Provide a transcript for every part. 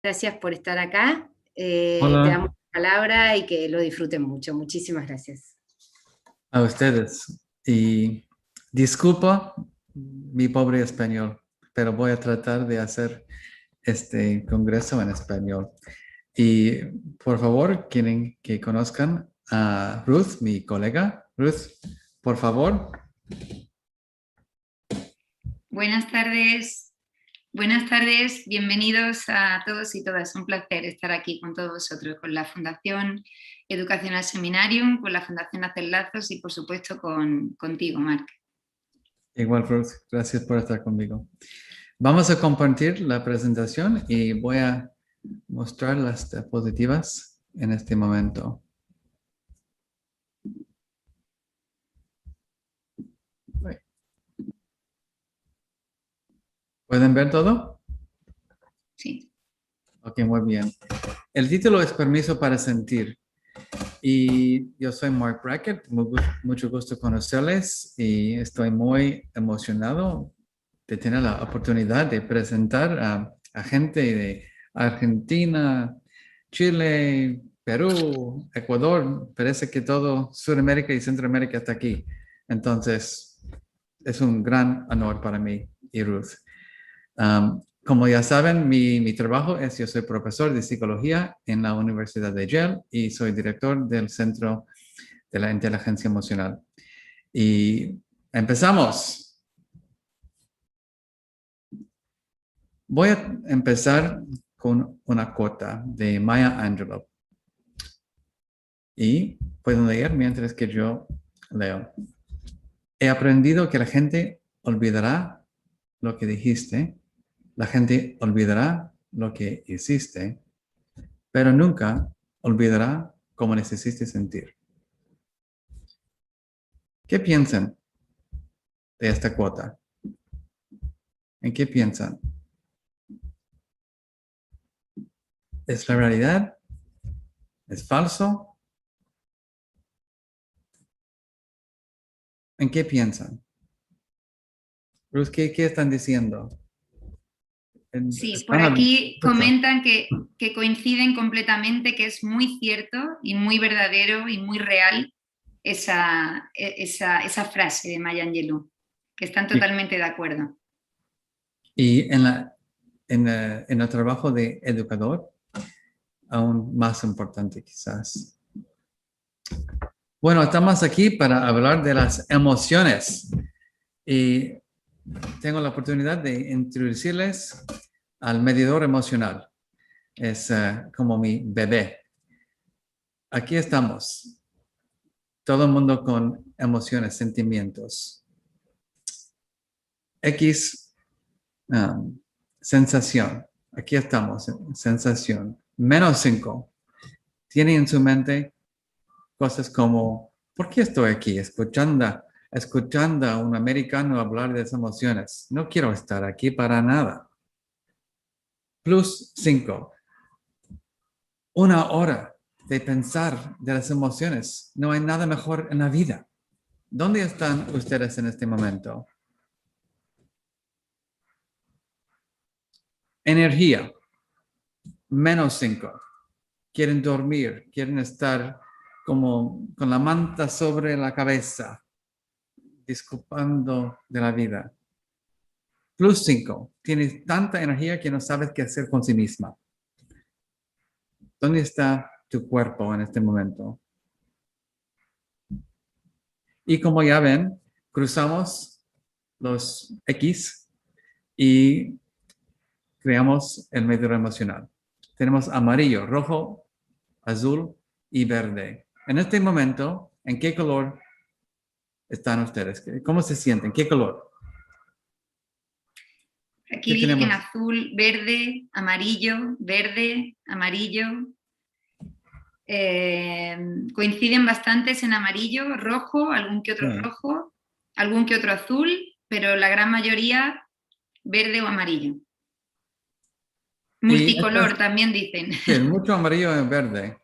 Gracias por estar acá. Te Hola damos la palabra y que lo disfruten mucho. Muchísimas gracias. a ustedes. Y disculpa mi pobre español, pero voy a tratar de hacer este congreso en español. Y por favor, quieren que conozcan a Ruth, mi colega. Ruth, por favor. Buenas tardes, bienvenidos a todos y todas. Un placer estar aquí con todos vosotros, con la Fundación Educacional Seminarium, con la Fundación Hacer Lazos y por supuesto contigo, Marc. Igual, Ruth, gracias por estar conmigo. Vamos a compartir la presentación y voy a mostrar las diapositivas en este momento. ¿Pueden ver todo? Sí. Ok, muy bien. El título es Permiso para Sentir. Y yo soy Marc Brackett, mucho gusto conocerles y estoy muy emocionado de tener la oportunidad de presentar a gente de Argentina, Chile, Perú, Ecuador. Parece que todo Sudamérica y Centroamérica está aquí. Entonces, es un gran honor para mí y Ruth. Como ya saben, mi trabajo es, yo soy profesor de psicología en la Universidad de Yale y soy director del Centro de la Inteligencia Emocional. Y empezamos. Voy a empezar con una cota de Maya Angelou. Y pueden leer mientras que yo leo. He aprendido que la gente olvidará lo que dijiste, la gente olvidará lo que hiciste, pero nunca olvidará cómo les hiciste sentir. ¿Qué piensan de esta cuota? ¿En qué piensan? ¿Es la realidad? ¿Es falso? ¿En qué piensan? Ruth, ¿qué están diciendo? Sí, por aquí comentan que coinciden completamente, que es muy cierto y muy verdadero y muy real esa frase de Maya Angelou, que están totalmente de acuerdo. Y en el trabajo de educador, aún más importante quizás. Bueno, estamos aquí para hablar de las emociones y tengo la oportunidad de introducirles al medidor emocional. Es como mi bebé. Aquí estamos, todo el mundo con emociones, sentimientos. X, sensación. Aquí estamos, sensación. -5. Tiene en su mente cosas como, ¿por qué estoy aquí escuchando a un americano hablar de esas emociones? No quiero estar aquí para nada. +5. Una hora de pensar de las emociones. No hay nada mejor en la vida. ¿Dónde están ustedes en este momento? Energía. -5. Quieren dormir, quieren estar como con la manta sobre la cabeza, disculpando de la vida. +5. Tienes tanta energía que no sabes qué hacer con sí misma. ¿Dónde está tu cuerpo en este momento? Y como ya ven, cruzamos los X y creamos el medidor emocional. Tenemos amarillo, rojo, azul y verde. En este momento, ¿en qué color están ustedes? ¿Cómo se sienten? ¿Qué color? Aquí dicen azul, verde, amarillo, verde, amarillo. Coinciden bastantes en amarillo, rojo, algún que otro rojo, algún que otro azul, pero la gran mayoría verde o amarillo. Multicolor también dicen. Sí, mucho amarillo y verde.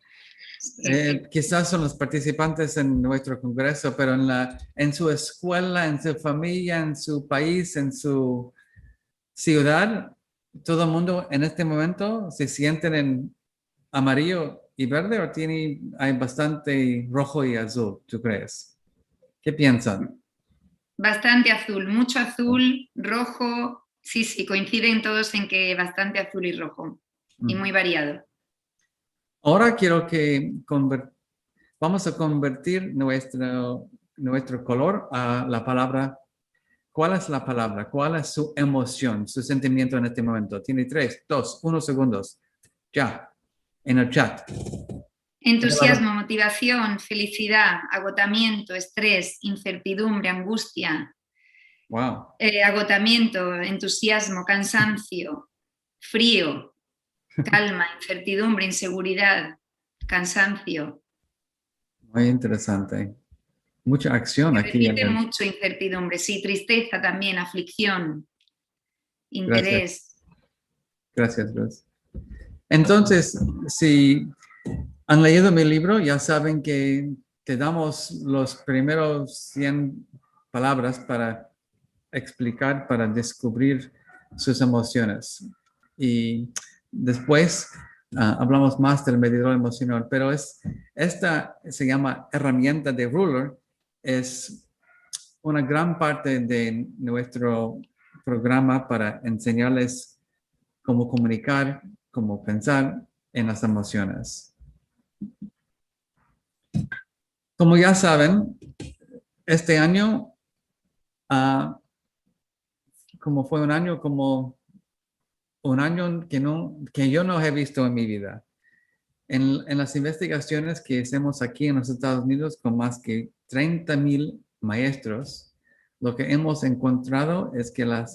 Quizás son los participantes en nuestro congreso, pero en su escuela, en su familia, en su país, en su ciudad, todo el mundo en este momento se sienten en amarillo y verde o hay bastante rojo y azul, ¿tú crees? ¿Qué piensan? Bastante azul, mucho azul, rojo. Sí, sí, coinciden todos en que bastante azul y rojo. Y muy variado. Ahora quiero que vamos a convertir nuestro color a la palabra. ¿Cuál es la palabra? ¿Cuál es su emoción, su sentimiento en este momento? Tiene 3, 2, 1 segundos. Ya, en el chat. Entusiasmo, motivación, felicidad, agotamiento, estrés, incertidumbre, angustia. Wow. Agotamiento, entusiasmo, cansancio, frío, calma, incertidumbre, inseguridad, cansancio. Muy interesante. Mucha acción Se aquí. repite mucho incertidumbre, sí, tristeza también, aflicción, interés. Gracias, Luz. Entonces, si han leído mi libro, ya saben que te damos los primeros 100 palabras para explicar, para descubrir sus emociones. Y después hablamos más del medidor emocional, pero esta se llama herramienta de Ruler, es una gran parte de nuestro programa para enseñarles cómo comunicar, cómo pensar en las emociones. Como ya saben, este año, como fue un año que yo no he visto en mi vida. En las investigaciones que hacemos aquí en los Estados Unidos con más que 30,000 maestros, lo que hemos encontrado es que la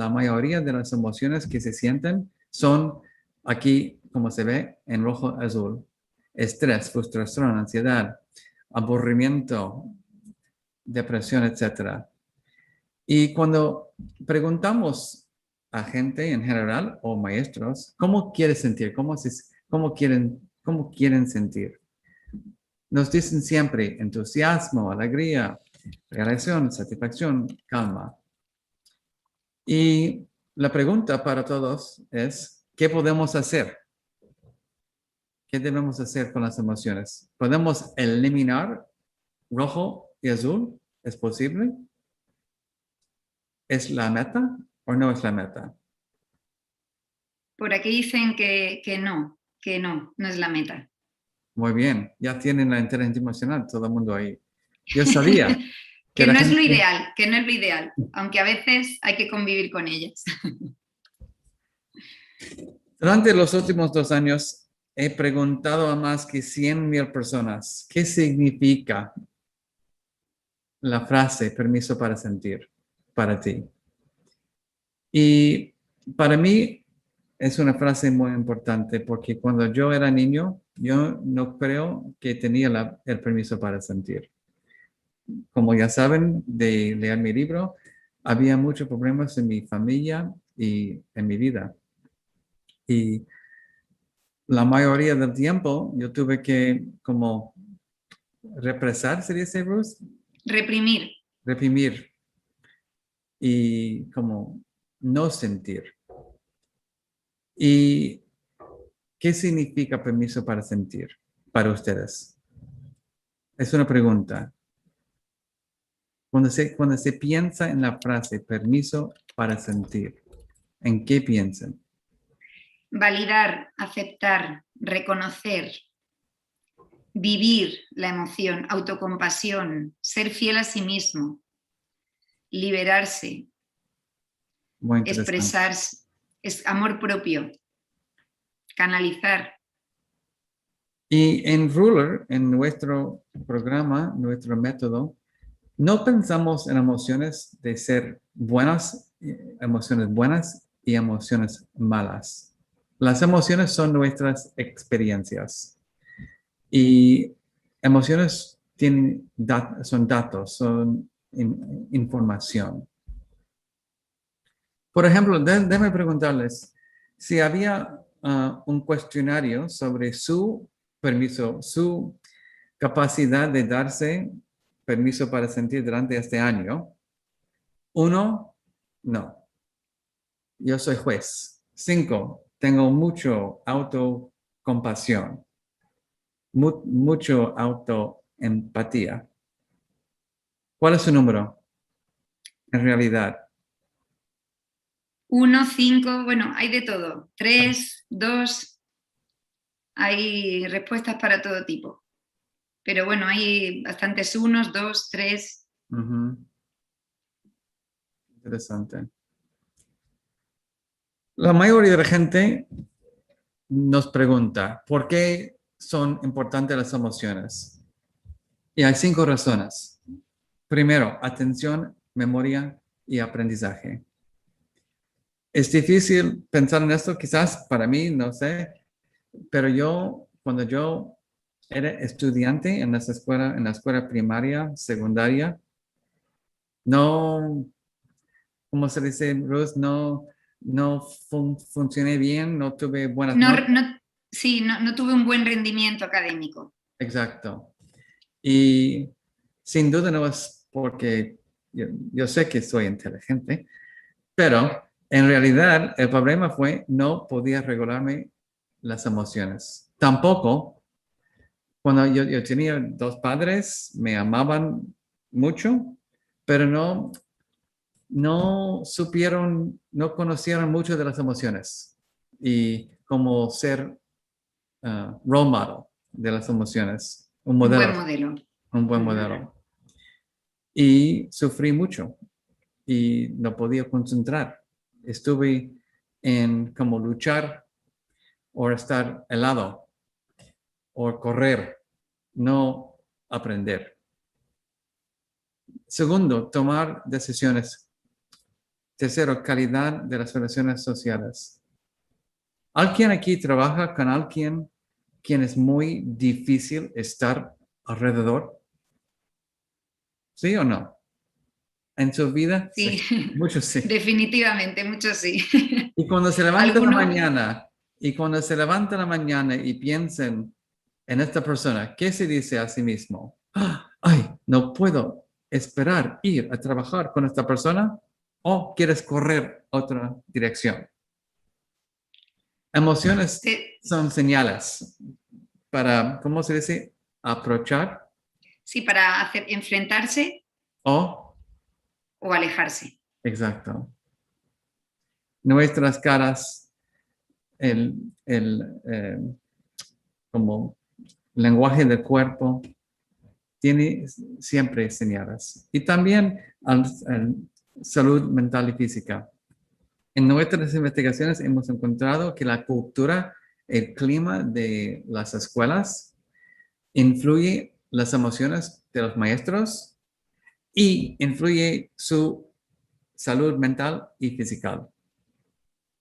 mayoría de las emociones que se sienten son aquí, como se ve, en rojo azul. Estrés, frustración, ansiedad, aburrimiento, depresión, etc. Y cuando preguntamos a gente en general o maestros, ¿cómo quieren sentir? ¿Cómo quieren sentir? Nos dicen siempre entusiasmo, alegría, realización, satisfacción, calma. Y la pregunta para todos es, ¿qué podemos hacer? ¿Qué debemos hacer con las emociones? ¿Podemos eliminar rojo y azul? ¿Es posible? ¿Es la meta o no es la meta? Por aquí dicen que no es la meta. Muy bien, ya tienen la inteligencia emocional, todo el mundo ahí. Yo sabía que no es lo ideal, aunque a veces hay que convivir con ellas. Durante los últimos 2 años he preguntado a más que 100,000 personas qué significa la frase permiso para sentir para ti. Y para mí es una frase muy importante porque cuando yo era niño, yo no creo que tenía el permiso para sentir. Como ya saben, de leer mi libro, había muchos problemas en mi familia y en mi vida. Y la mayoría del tiempo yo tuve que como represar, ¿se dice, Bruce? Reprimir. Reprimir y como no sentir. ¿Y qué significa permiso para sentir para ustedes? Es una pregunta. Cuando se piensa en la frase permiso para sentir, ¿en qué piensan? Validar, aceptar, reconocer, vivir la emoción, autocompasión, ser fiel a sí mismo, liberarse, expresarse, es amor propio, canalizar. Y en Ruler, en nuestro programa, nuestro método, no pensamos en emociones de ser emociones buenas y emociones malas. Las emociones son nuestras experiencias y emociones son datos, son información. Por ejemplo, déjenme preguntarles si había un cuestionario sobre su permiso, su capacidad de darse permiso para sentir durante este año. 1, no. Yo soy juez. 5, tengo mucho autocompasión, mucho autoempatía. ¿Cuál es su número en realidad? 1, 5, bueno, hay de todo. 3, 2, hay respuestas para todo tipo. Pero bueno, hay bastantes 1, 2, 3. Interesante. La mayoría de la gente nos pregunta, ¿por qué son importantes las emociones? Y hay 5 razones. Primero, atención, memoria y aprendizaje. Es difícil pensar en esto, quizás para mí, no sé, pero cuando yo era estudiante en la escuela primaria, secundaria, no, ¿cómo se dice, Ruth? No funcioné bien, no tuve buenas notas. No tuve un buen rendimiento académico. Exacto. Y sin duda no es porque yo sé que soy inteligente, pero en realidad el problema fue no podía regularme las emociones. Tampoco, cuando yo tenía 2 padres, me amaban mucho, pero no supieron, no conocieron mucho de las emociones y como ser role model de las emociones, un modelo. Un buen modelo. Un buen modelo. Y sufrí mucho y no podía concentrar. Estuve en como luchar o estar helado o correr, no aprender. Segundo, tomar decisiones. Tercero, calidad de las relaciones sociales. ¿Alguien aquí trabaja con alguien quien es muy difícil estar alrededor? ¿Sí o no? ¿En su vida? Sí, muchos sí. Definitivamente, muchos sí. Y cuando se levanta la mañana y piensen en esta persona, ¿qué se dice a sí mismo? Ay, no puedo esperar ir a trabajar con esta persona, o quieres correr otra dirección. Emociones son señales para, ¿cómo se dice? Aprovechar. Sí, para enfrentarse o alejarse. Exacto. Nuestras caras, como lenguaje del cuerpo, tiene siempre señales. Y también salud mental y física. En nuestras investigaciones hemos encontrado que la cultura, el clima de las escuelas influye las emociones de los maestros y influye su salud mental y física.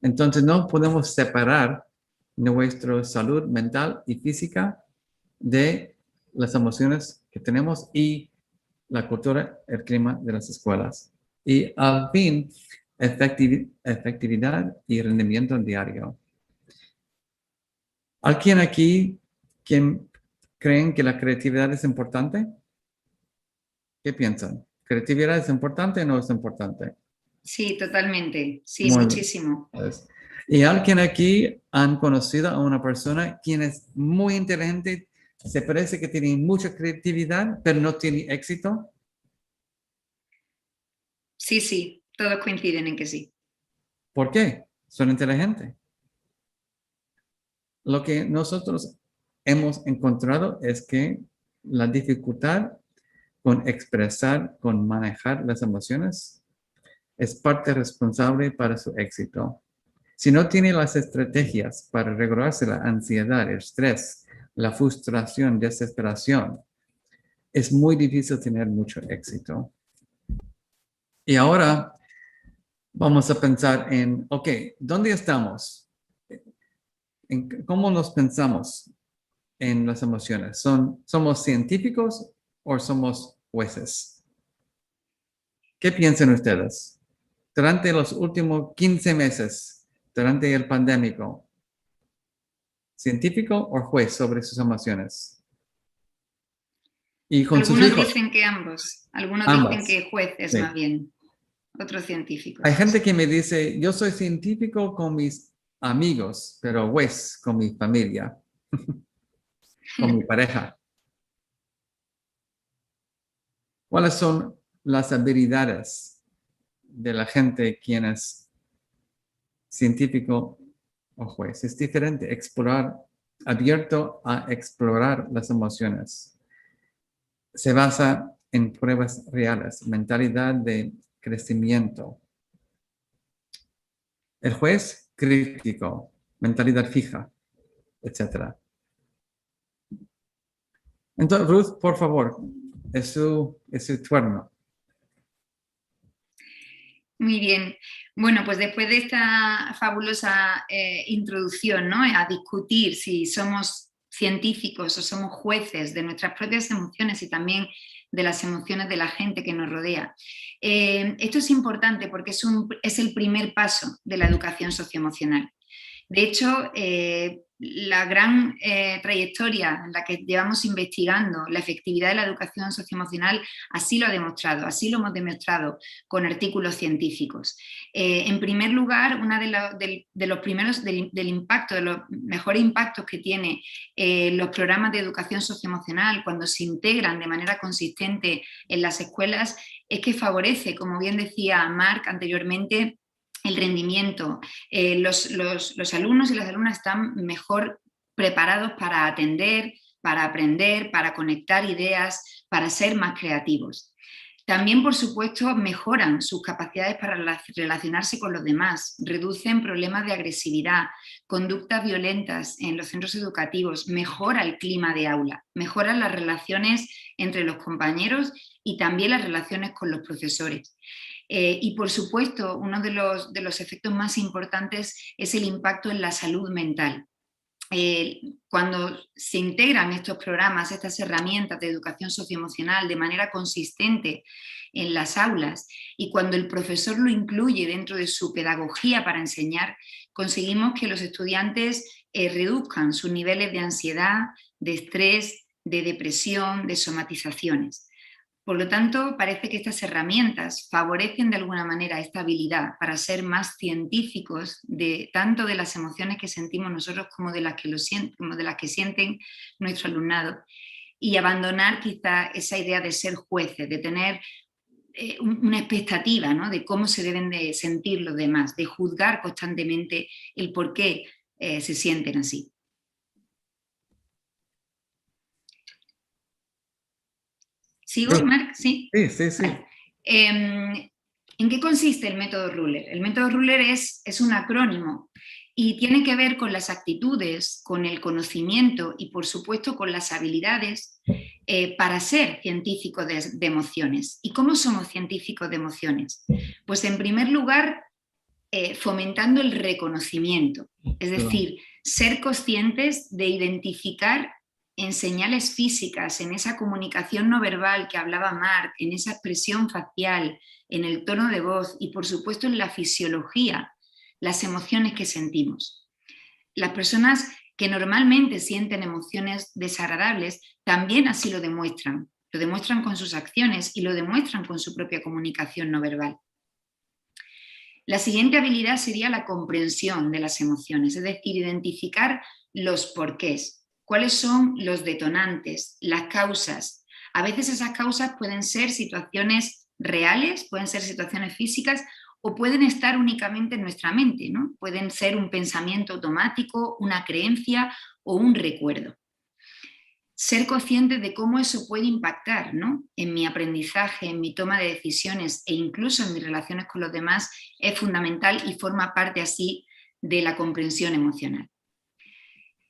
Entonces no podemos separar nuestra salud mental y física de las emociones que tenemos y la cultura, el clima de las escuelas. Y al fin, efectividad y rendimiento diario. ¿Alguien aquí creen que la creatividad es importante? ¿Qué piensan? ¿Creatividad es importante o no es importante? Sí, totalmente. Sí, Muy muchísimo. Bien. ¿Y alguien aquí han conocido a una persona quien es muy inteligente, se parece que tiene mucha creatividad, pero no tiene éxito? Sí, todos coinciden en que sí. ¿Por qué? Son inteligentes. Lo que nosotros hemos encontrado es que la dificultad con expresar, con manejar las emociones, es parte responsable para su éxito. Si no tiene las estrategias para regularse la ansiedad, el estrés, la frustración, desesperación, es muy difícil tener mucho éxito. Y ahora vamos a pensar en, ok, ¿dónde estamos? ¿Cómo nos pensamos en las emociones? ¿Somos científicos o somos jueces? ¿Qué piensan ustedes? Durante los últimos 15 meses, durante el pandémico, ¿científico o juez sobre sus emociones? Y con algunos sus hijos. Dicen que ambos. Algunos Ambas. Dicen que jueces Sí. más bien. Otros científicos. Hay gente que me dice, yo soy científico con mis amigos, pero juez con mi familia, con mi pareja. ¿Cuáles son las habilidades de la gente quien es científico o juez? Es diferente, abierto a explorar las emociones. Se basa en pruebas reales, mentalidad de crecimiento. El juez, crítico, mentalidad fija, etc. Entonces, Ruth, por favor, es su turno. Muy bien. Bueno, pues después de esta fabulosa introducción, ¿no?, a discutir si somos científicos o somos jueces de nuestras propias emociones y también de las emociones de la gente que nos rodea. Esto es importante porque es el primer paso de la educación socioemocional. De hecho, la gran trayectoria en la que llevamos investigando la efectividad de la educación socioemocional así lo ha demostrado, así lo hemos demostrado con artículos científicos. En primer lugar, uno de los primeros del impacto, de los mejores impactos que tiene los programas de educación socioemocional cuando se integran de manera consistente en las escuelas es que favorece, como bien decía Marc anteriormente, el rendimiento. Los alumnos y las alumnas están mejor preparados para atender, para aprender, para conectar ideas, para ser más creativos. También, por supuesto, mejoran sus capacidades para relacionarse con los demás, reducen problemas de agresividad, conductas violentas en los centros educativos, mejora el clima de aula, mejoran las relaciones entre los compañeros y también las relaciones con los profesores. Y por supuesto, uno de los efectos más importantes es el impacto en la salud mental. Cuando se integran estos programas, estas herramientas de educación socioemocional de manera consistente en las aulas y cuando el profesor lo incluye dentro de su pedagogía para enseñar, conseguimos que los estudiantes reduzcan sus niveles de ansiedad, de estrés, de depresión, de somatizaciones. Por lo tanto, parece que estas herramientas favorecen de alguna manera esta habilidad para ser más científicos tanto de las emociones que sentimos nosotros como de las que sienten nuestro alumnado y abandonar quizá esa idea de ser jueces, de tener una expectativa, ¿no?, de cómo se deben de sentir los demás, de juzgar constantemente el por qué se sienten así. ¿Sigo, Marc? ¿Sí? Sí. ¿En qué consiste el método Ruller? El método Ruller es un acrónimo y tiene que ver con las actitudes, con el conocimiento y, por supuesto, con las habilidades para ser científico de emociones. ¿Y cómo somos científicos de emociones? Pues, en primer lugar, fomentando el reconocimiento, es decir, ser conscientes de identificar en señales físicas, en esa comunicación no verbal que hablaba Marc, en esa expresión facial, en el tono de voz y, por supuesto, en la fisiología, las emociones que sentimos. Las personas que normalmente sienten emociones desagradables también así lo demuestran con sus acciones y lo demuestran con su propia comunicación no verbal. La siguiente habilidad sería la comprensión de las emociones, es decir, identificar los porqués. ¿Cuáles son los detonantes, las causas? A veces esas causas pueden ser situaciones reales, pueden ser situaciones físicas o pueden estar únicamente en nuestra mente, ¿no? Pueden ser un pensamiento automático, una creencia o un recuerdo. Ser consciente de cómo eso puede impactar, ¿no?, en mi aprendizaje, en mi toma de decisiones e incluso en mis relaciones con los demás es fundamental y forma parte así de la comprensión emocional.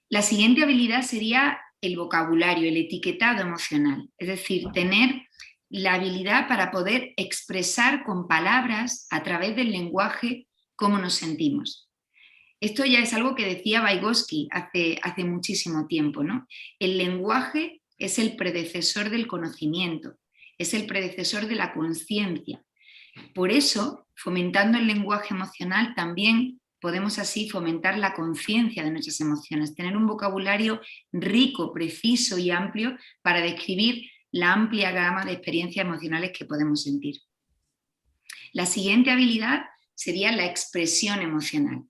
La siguiente habilidad sería el vocabulario, el etiquetado emocional, es decir, tener la habilidad para poder expresar con palabras a través del lenguaje cómo nos sentimos. Esto ya es algo que decía Vygotsky hace muchísimo tiempo, ¿no? El lenguaje es el predecesor del conocimiento, es el predecesor de la conciencia. Por eso, fomentando el lenguaje emocional, también podemos así fomentar la conciencia de nuestras emociones, tener un vocabulario rico, preciso y amplio para describir la amplia gama de experiencias emocionales que podemos sentir. La siguiente habilidad sería la expresión emocional.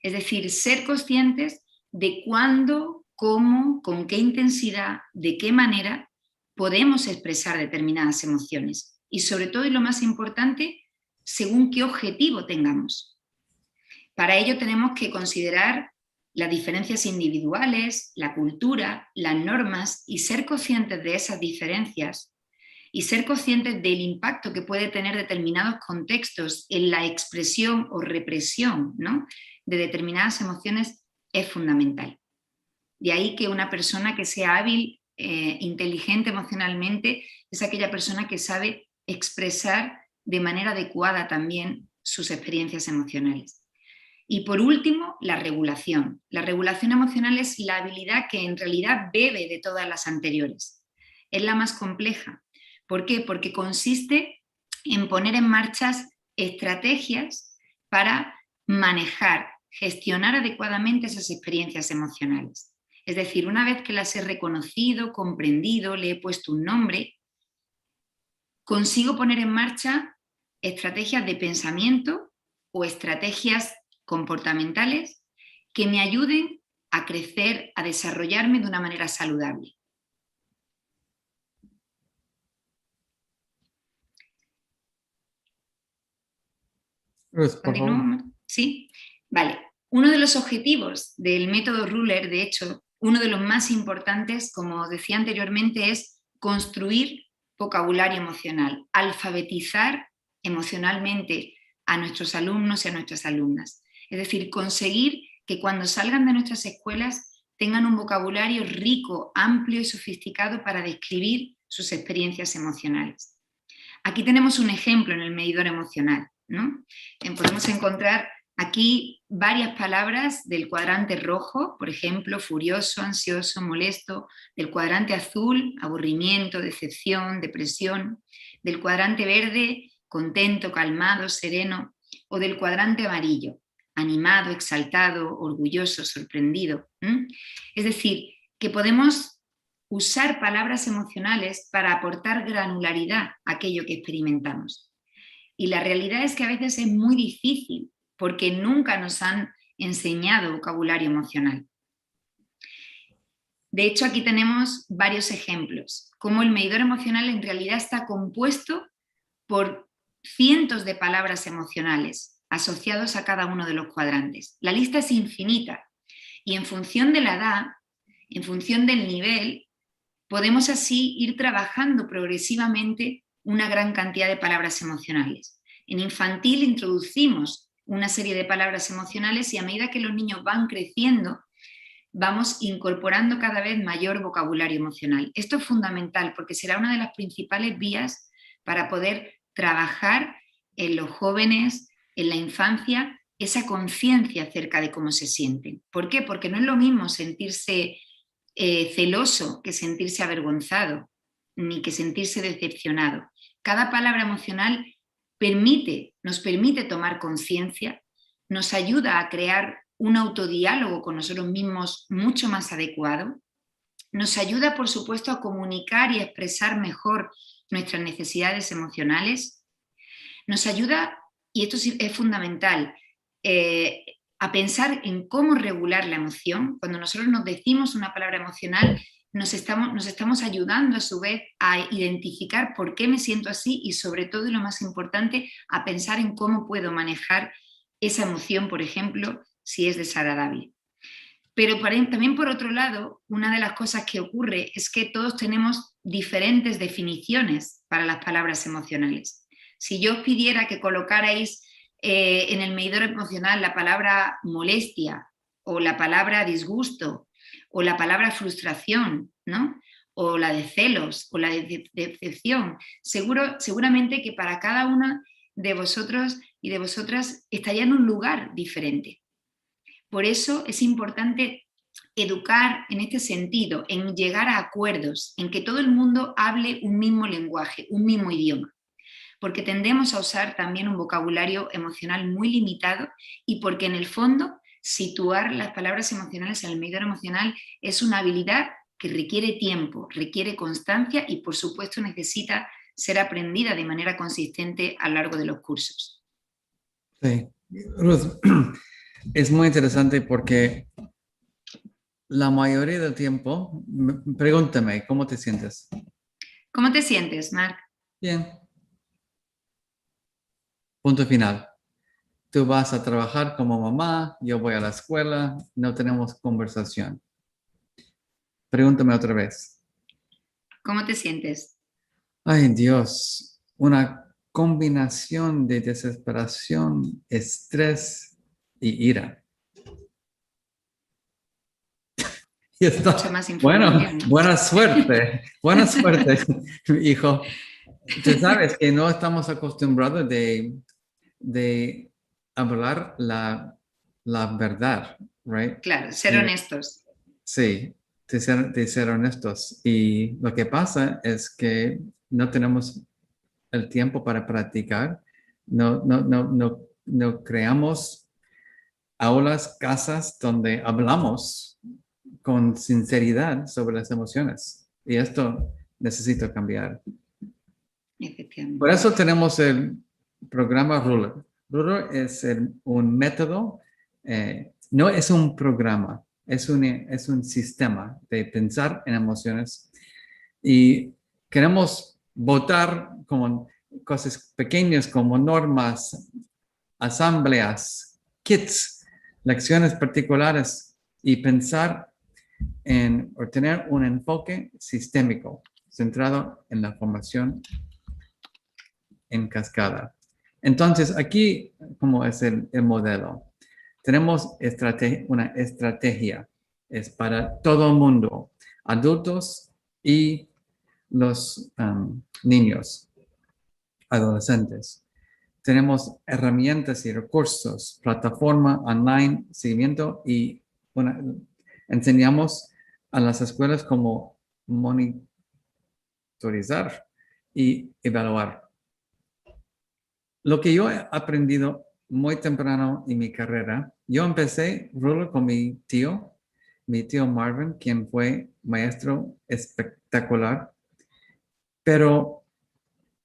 Es decir, ser conscientes de cuándo, cómo, con qué intensidad, de qué manera podemos expresar determinadas emociones. Y sobre todo, y lo más importante, según qué objetivo tengamos. Para ello tenemos que considerar las diferencias individuales, la cultura, las normas y ser conscientes de esas diferencias y ser conscientes del impacto que puede tener determinados contextos en la expresión o represión, ¿no?, de determinadas emociones es fundamental. De ahí que una persona que sea hábil, inteligente emocionalmente, es aquella persona que sabe expresar de manera adecuada también sus experiencias emocionales. Y por último, la regulación. La regulación emocional es la habilidad que en realidad bebe de todas las anteriores. Es la más compleja. ¿Por qué? Porque consiste en poner en marcha estrategias para manejar, gestionar adecuadamente esas experiencias emocionales. Es decir, una vez que las he reconocido, comprendido, le he puesto un nombre, consigo poner en marcha estrategias de pensamiento o estrategias comportamentales que me ayuden a crecer, a desarrollarme de una manera saludable. ¿Continúo? ¿Sí? Vale. Uno de los objetivos del método Ruler, de hecho, uno de los más importantes, como os decía anteriormente, es construir vocabulario emocional, alfabetizar emocionalmente a nuestros alumnos y a nuestras alumnas. Es decir, conseguir que cuando salgan de nuestras escuelas tengan un vocabulario rico, amplio y sofisticado para describir sus experiencias emocionales. Aquí tenemos un ejemplo en el medidor emocional, ¿no? Podemos encontrar aquí varias palabras del cuadrante rojo, por ejemplo, furioso, ansioso, molesto; del cuadrante azul, aburrimiento, decepción, depresión; del cuadrante verde, contento, calmado, sereno; o del cuadrante amarillo, animado, exaltado, orgulloso, sorprendido. Es decir, que podemos usar palabras emocionales para aportar granularidad a aquello que experimentamos. Y la realidad es que a veces es muy difícil porque nunca nos han enseñado vocabulario emocional. De hecho, aquí tenemos varios ejemplos, cómo el medidor emocional en realidad está compuesto por cientos de palabras emocionales asociados a cada uno de los cuadrantes. La lista es infinita y en función de la edad, en función del nivel, podemos así ir trabajando progresivamente una gran cantidad de palabras emocionales. En infantil introducimos una serie de palabras emocionales y a medida que los niños van creciendo, vamos incorporando cada vez mayor vocabulario emocional. Esto es fundamental porque será una de las principales vías para poder trabajar en los jóvenes, en la infancia, esa conciencia acerca de cómo se sienten. ¿Por qué? Porque no es lo mismo sentirse celoso que sentirse avergonzado, ni que sentirse decepcionado. Cada palabra emocional nos permite tomar conciencia, nos ayuda a crear un autodiálogo con nosotros mismos mucho más adecuado, nos ayuda, por supuesto, a comunicar y a expresar mejor nuestras necesidades emocionales, nos ayuda, y esto es fundamental, a pensar en cómo regular la emoción. Cuando nosotros nos decimos una palabra emocional, nos estamos ayudando a su vez a identificar por qué me siento así y sobre todo, y lo más importante, a pensar en cómo puedo manejar esa emoción, por ejemplo, si es desagradable. Pero también, por otro lado, una de las cosas que ocurre es que todos tenemos diferentes definiciones para las palabras emocionales. Si yo os pidiera que colocarais en el medidor emocional la palabra molestia o la palabra disgusto o la palabra frustración, ¿no?, o la de celos o la de decepción, seguramente que para cada una de vosotros y de vosotras estaría en un lugar diferente. Por eso es importante educar en este sentido, en llegar a acuerdos, en que todo el mundo hable un mismo lenguaje, un mismo idioma, porque tendemos a usar también un vocabulario emocional muy limitado y porque en el fondo situar las palabras emocionales en el medidor emocional es una habilidad que requiere tiempo, requiere constancia y por supuesto necesita ser aprendida de manera consistente a lo largo de los cursos. Sí, Ruth, es muy interesante porque la mayoría del tiempo, pregúntame, ¿cómo te sientes? ¿Cómo te sientes, Marc? Bien. Punto final. Tú vas a trabajar como mamá, yo voy a la escuela, no tenemos conversación. Pregúntame otra vez. ¿Cómo te sientes? Ay, Dios, una combinación de desesperación, estrés y ira. Y está, Mucha más bueno, información, ¿no? buena suerte, hijo. Tú sabes que no estamos acostumbrados de hablar la verdad, right? Claro, ser honestos. Sí, de ser honestos. Y lo que pasa es que no tenemos el tiempo para practicar, no creamos aulas, casas donde hablamos con sinceridad sobre las emociones. Y esto necesito cambiar. Por Efectivamente. eso tenemos el programa Ruler. Ruler es un método, no es un programa, es un sistema de pensar en emociones y queremos votar como cosas pequeñas como normas, asambleas, kits, lecciones particulares y pensar en obtener un enfoque sistémico centrado en la formación en cascada. Entonces, aquí, como es el modelo, tenemos una estrategia, es para todo el mundo, adultos y los niños, adolescentes. Tenemos herramientas y recursos, plataforma online, seguimiento y enseñamos a las escuelas cómo monitorizar y evaluar. Lo que yo he aprendido muy temprano en mi carrera, yo empecé Ruler con mi tío Marvin, quien fue maestro espectacular, pero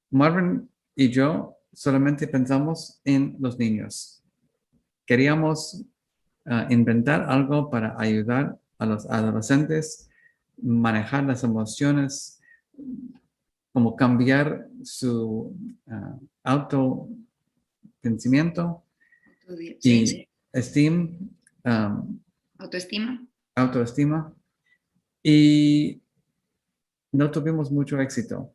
Marvin y yo solamente pensamos en los niños. Queríamos inventar algo para ayudar a los adolescentes a manejar las emociones, como cambiar su autopensamiento y Sí. Autoestima. autoestima. Y no tuvimos mucho éxito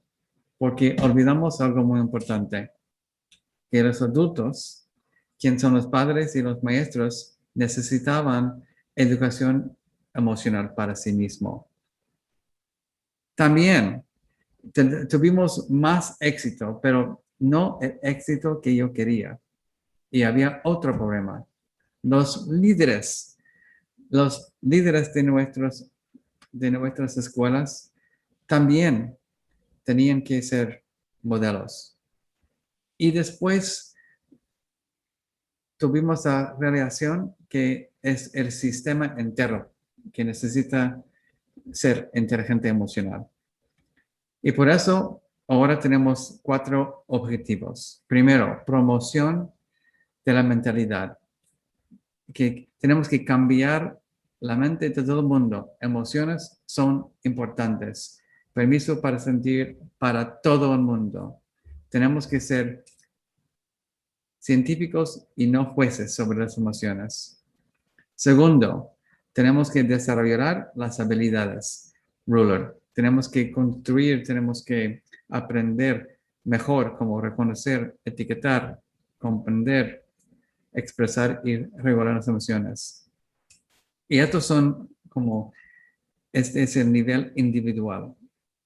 porque olvidamos algo muy importante, que los adultos, quienes son los padres y los maestros, necesitaban educación emocional para sí mismo. También tuvimos más éxito, pero no el éxito que yo quería. Y había otro problema. Los líderes de nuestras escuelas también tenían que ser modelos. Y después tuvimos la realización que es el sistema entero que necesita ser inteligente emocional. Y por eso ahora tenemos 4 objetivos. Primero, promoción de la mentalidad, que tenemos que cambiar la mente de todo el mundo. Emociones son importantes. Permiso para sentir para todo el mundo. Tenemos que ser científicos y no jueces sobre las emociones. Segundo, tenemos que desarrollar las habilidades. Ruler. Tenemos que construir, tenemos que aprender mejor cómo reconocer, etiquetar, comprender, expresar y regular las emociones. Y estos son como, este es el nivel individual.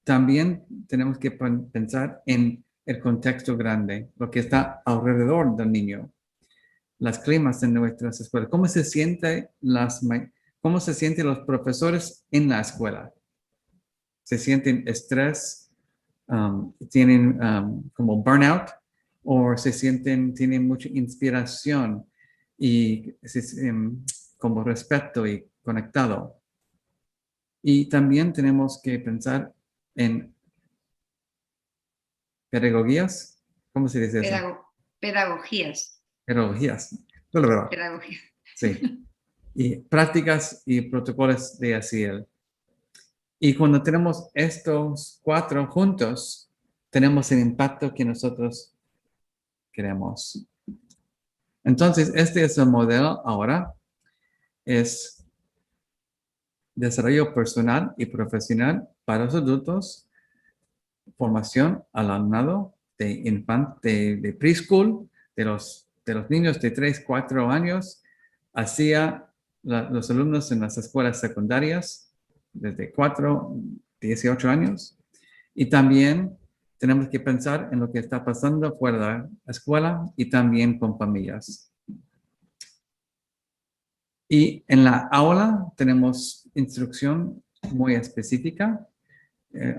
También tenemos que pensar en el contexto grande, lo que está alrededor del niño, las climas en nuestras escuelas, cómo se sienten los profesores en la escuela. ¿Se sienten estrés? ¿Tienen como burnout? ¿O tienen mucha inspiración y como respeto y conectado? Y también tenemos que pensar en pedagogías. ¿Cómo se dice eso? Pedagogías. Pedagogías. Pedagogía. Sí. Sí. Y prácticas y protocolos de ACL. Y cuando tenemos estos 4 juntos, tenemos el impacto que nosotros queremos. Entonces, este es el modelo ahora. Es desarrollo personal y profesional para los adultos, formación al alumnado de preschool, de los niños de 3, 4 años, hacia los alumnos en las escuelas secundarias, desde 4, 18 años. Y también tenemos que pensar en lo que está pasando fuera de la escuela y también con familias. Y en la aula tenemos instrucción muy específica.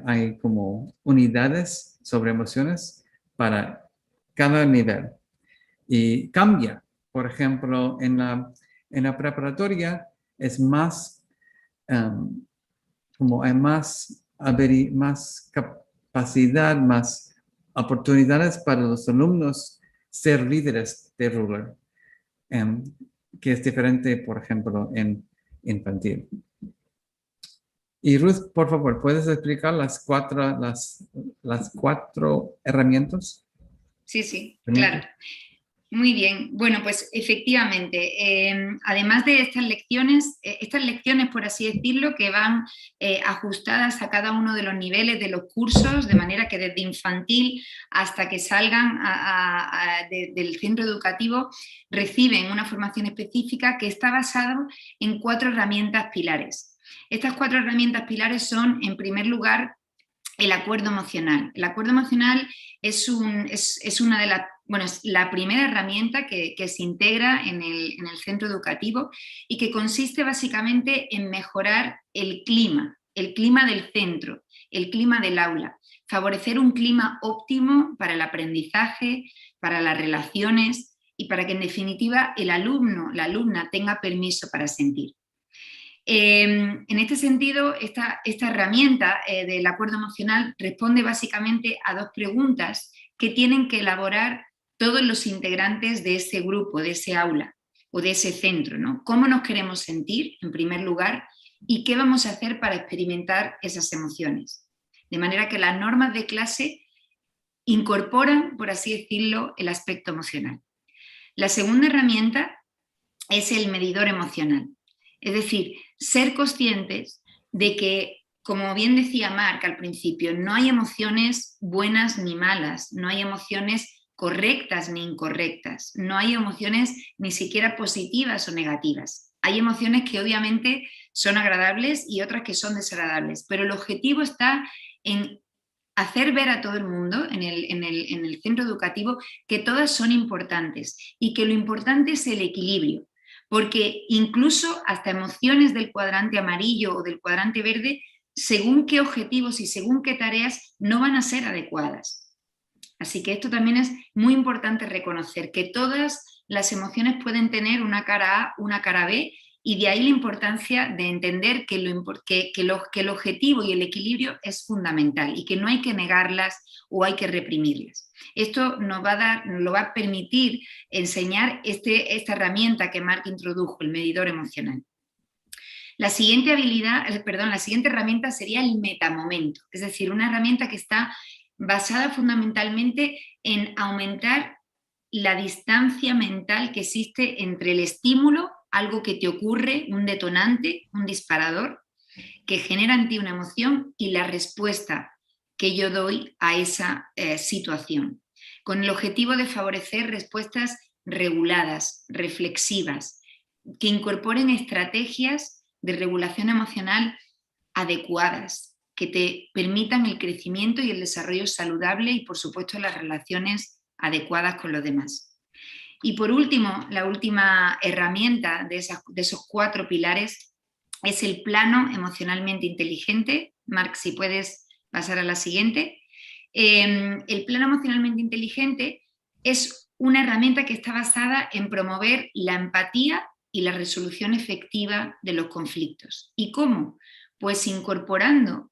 Hay como unidades sobre emociones para cada nivel. Y cambia. Por ejemplo, en la preparatoria es más, como hay más capacidad, más oportunidades para los alumnos ser líderes de ruler, que es diferente, por ejemplo, en infantil. Y Ruth, por favor, ¿puedes explicar las cuatro herramientas? Sí, claro. Muy bien. Bueno, pues efectivamente, además de estas lecciones, por así decirlo, que van ajustadas a cada uno de los niveles de los cursos, de manera que desde infantil hasta que salgan del centro educativo, reciben una formación específica que está basada en 4 herramientas pilares. Estas 4 herramientas pilares son, en primer lugar, el acuerdo emocional. El acuerdo emocional es una de las, bueno, es la primera herramienta que se integra en el centro educativo y que consiste básicamente en mejorar el clima del centro, el clima del aula, favorecer un clima óptimo para el aprendizaje, para las relaciones y para que en definitiva el alumno, la alumna tenga permiso para sentir. En este sentido, esta herramienta del acuerdo emocional responde básicamente a 2 preguntas que tienen que elaborar todos los integrantes de ese grupo, de ese aula o de ese centro, ¿no? ¿Cómo nos queremos sentir, en primer lugar, y qué vamos a hacer para experimentar esas emociones? De manera que las normas de clase incorporan, por así decirlo, el aspecto emocional. La segunda herramienta es el medidor emocional. Es decir, ser conscientes de que, como bien decía Marc al principio, no hay emociones buenas ni malas, no hay emociones correctas ni incorrectas, no hay emociones ni siquiera positivas o negativas. Hay emociones que obviamente son agradables y otras que son desagradables, pero el objetivo está en hacer ver a todo el mundo en el centro educativo que todas son importantes y que lo importante es el equilibrio. Porque incluso hasta emociones del cuadrante amarillo o del cuadrante verde, según qué objetivos y según qué tareas, no van a ser adecuadas. Así que esto también es muy importante reconocer, que todas las emociones pueden tener una cara A, una cara B, y de ahí la importancia de entender que el objetivo y el equilibrio es fundamental y que no hay que negarlas o hay que reprimirlas. Esto nos va a permitir enseñar esta herramienta que Marc introdujo, el medidor emocional. La siguiente herramienta sería el metamomento, es decir, una herramienta que está basada fundamentalmente en aumentar la distancia mental que existe entre el estímulo, algo que te ocurre, un detonante, un disparador, que genera en ti una emoción, y la respuesta que yo doy a esa situación, con el objetivo de favorecer respuestas reguladas, reflexivas, que incorporen estrategias de regulación emocional adecuadas, que te permitan el crecimiento y el desarrollo saludable y, por supuesto, las relaciones adecuadas con los demás. Y por último, la última herramienta de esos 4 pilares es el plano emocionalmente inteligente. Marc, si puedes pasar a la siguiente. El plano emocionalmente inteligente es una herramienta que está basada en promover la empatía y la resolución efectiva de los conflictos. ¿Y cómo? Pues incorporando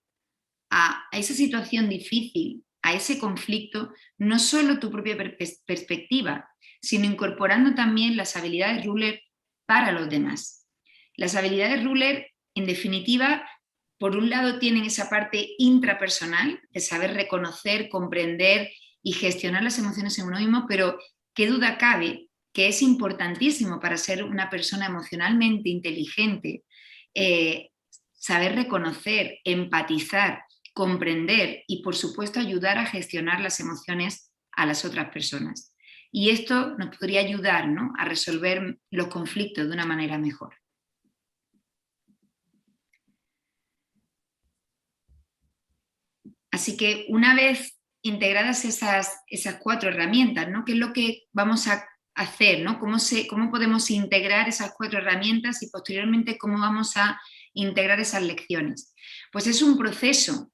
a esa situación difícil, a ese conflicto, no solo tu propia perspectiva, sino incorporando también las habilidades ruler para los demás. Las habilidades Ruler, en definitiva, por un lado tienen esa parte intrapersonal, de saber reconocer, comprender y gestionar las emociones en uno mismo, pero qué duda cabe que es importantísimo para ser una persona emocionalmente inteligente, saber reconocer, empatizar, comprender y, por supuesto, ayudar a gestionar las emociones a las otras personas. Y esto nos podría ayudar, ¿no?, a resolver los conflictos de una manera mejor. Así que una vez integradas esas 4 herramientas, ¿no?, ¿qué es lo que vamos a hacer, ¿no? ¿Cómo podemos integrar esas 4 herramientas y posteriormente cómo vamos a integrar esas lecciones? Pues es un proceso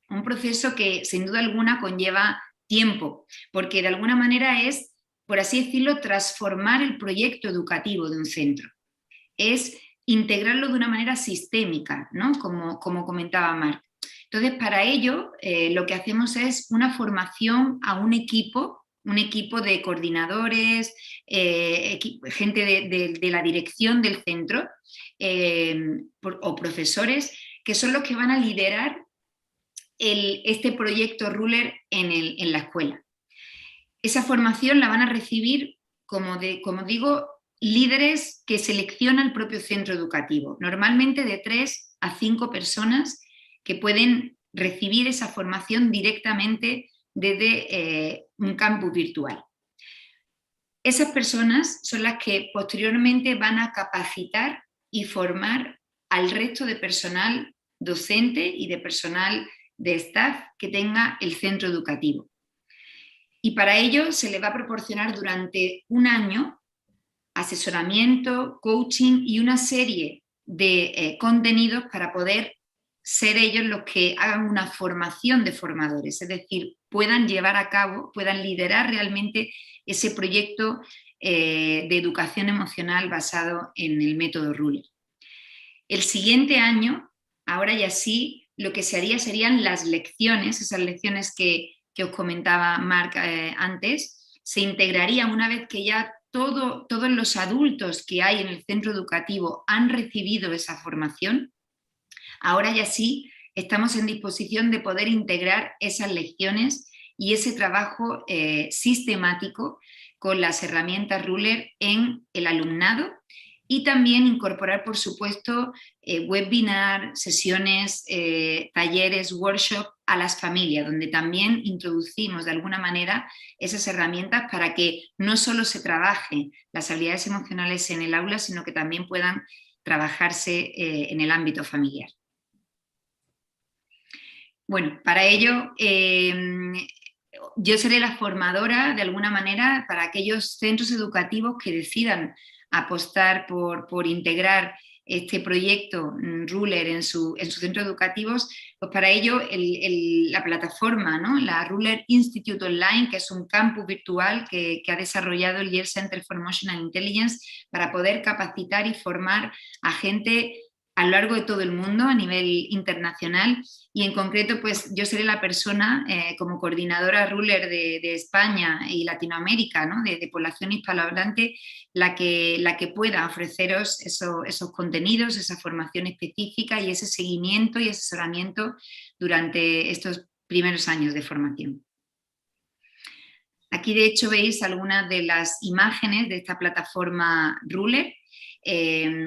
que sin duda alguna conlleva tiempo, porque de alguna manera es, por así decirlo, transformar el proyecto educativo de un centro. Es integrarlo de una manera sistémica, ¿no?, como comentaba Marc. Entonces, para ello, lo que hacemos es una formación a un equipo de coordinadores, gente de la dirección del centro o profesores, que son los que van a liderar este proyecto Ruler en la escuela. Esa formación la van a recibir, como digo, líderes que selecciona el propio centro educativo, normalmente de 3 a 5 personas que pueden recibir esa formación directamente desde un campus virtual. Esas personas son las que posteriormente van a capacitar y formar al resto de personal docente y de personal de staff que tenga el centro educativo. Y para ello se le va a proporcionar durante un año asesoramiento, coaching y una serie de contenidos para poder ser ellos los que hagan una formación de formadores, es decir, puedan llevar a cabo, puedan liderar realmente ese proyecto de educación emocional basado en el método Ruler. El siguiente año, ahora ya sí, lo que se haría serían las lecciones, esas lecciones que os comentaba Marc antes, se integrarían una vez que ya todos los adultos que hay en el centro educativo han recibido esa formación. Ahora ya sí estamos en disposición de poder integrar esas lecciones y ese trabajo sistemático con las herramientas Ruler en el alumnado y también incorporar, por supuesto, webinar, sesiones, talleres, workshops a las familias, donde también introducimos de alguna manera esas herramientas para que no solo se trabajen las habilidades emocionales en el aula, sino que también puedan trabajarse en el ámbito familiar. Bueno, para ello yo seré la formadora de alguna manera para aquellos centros educativos que decidan apostar por integrar este proyecto Ruler en sus centros educativos. Pues para ello la plataforma, ¿no?, la Ruler Institute Online, que es un campus virtual que ha desarrollado el Yale Center for Emotional Intelligence para poder capacitar y formar a gente a lo largo de todo el mundo, a nivel internacional, y en concreto pues yo seré la persona como coordinadora Ruler de España y Latinoamérica, ¿no?, de población hispanohablante, la que pueda ofreceros esos contenidos, esa formación específica y ese seguimiento y asesoramiento durante estos primeros años de formación. Aquí de hecho veis algunas de las imágenes de esta plataforma Ruler,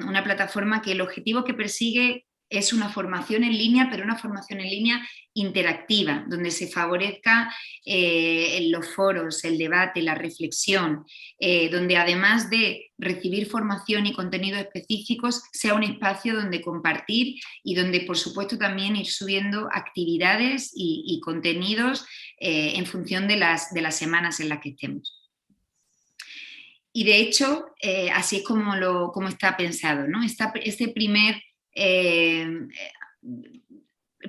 una plataforma que el objetivo que persigue es una formación en línea, pero una formación en línea interactiva, donde se favorezca los foros, el debate, la reflexión, donde además de recibir formación y contenidos específicos, sea un espacio donde compartir y donde, por supuesto, también ir subiendo actividades y contenidos en función de las semanas en las que estemos. Y de hecho, así es como está pensado, ¿no?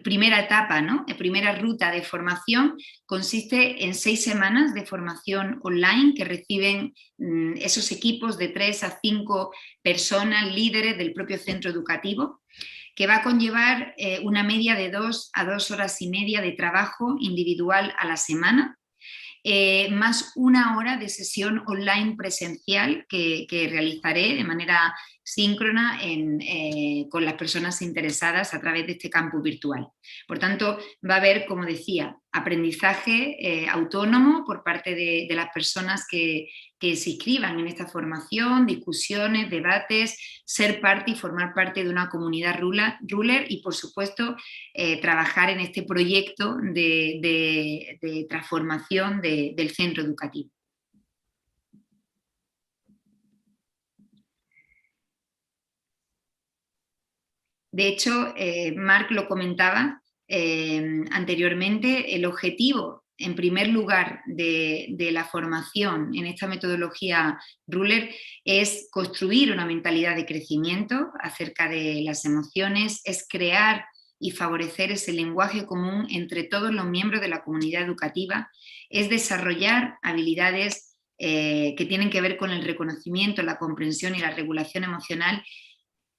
Primera etapa, ¿no?, primera ruta de formación consiste en 6 semanas de formación online que reciben esos equipos de 3 a 5 personas líderes del propio centro educativo, que va a conllevar una media de 2 a 2 horas y media de trabajo individual a la semana, más 1 hora de sesión online presencial que realizaré de manera síncrona con las personas interesadas a través de este campus virtual. Por tanto, va a haber, como decía, aprendizaje autónomo por parte de las personas que se inscriban en esta formación, discusiones, debates, ser parte y formar parte de una comunidad ruler y, por supuesto, trabajar en este proyecto de transformación del centro educativo. De hecho, Marc lo comentaba anteriormente, el objetivo, en primer lugar, de la formación en esta metodología Ruler es construir una mentalidad de crecimiento acerca de las emociones, es crear y favorecer ese lenguaje común entre todos los miembros de la comunidad educativa, es desarrollar habilidades que tienen que ver con el reconocimiento, la comprensión y la regulación emocional,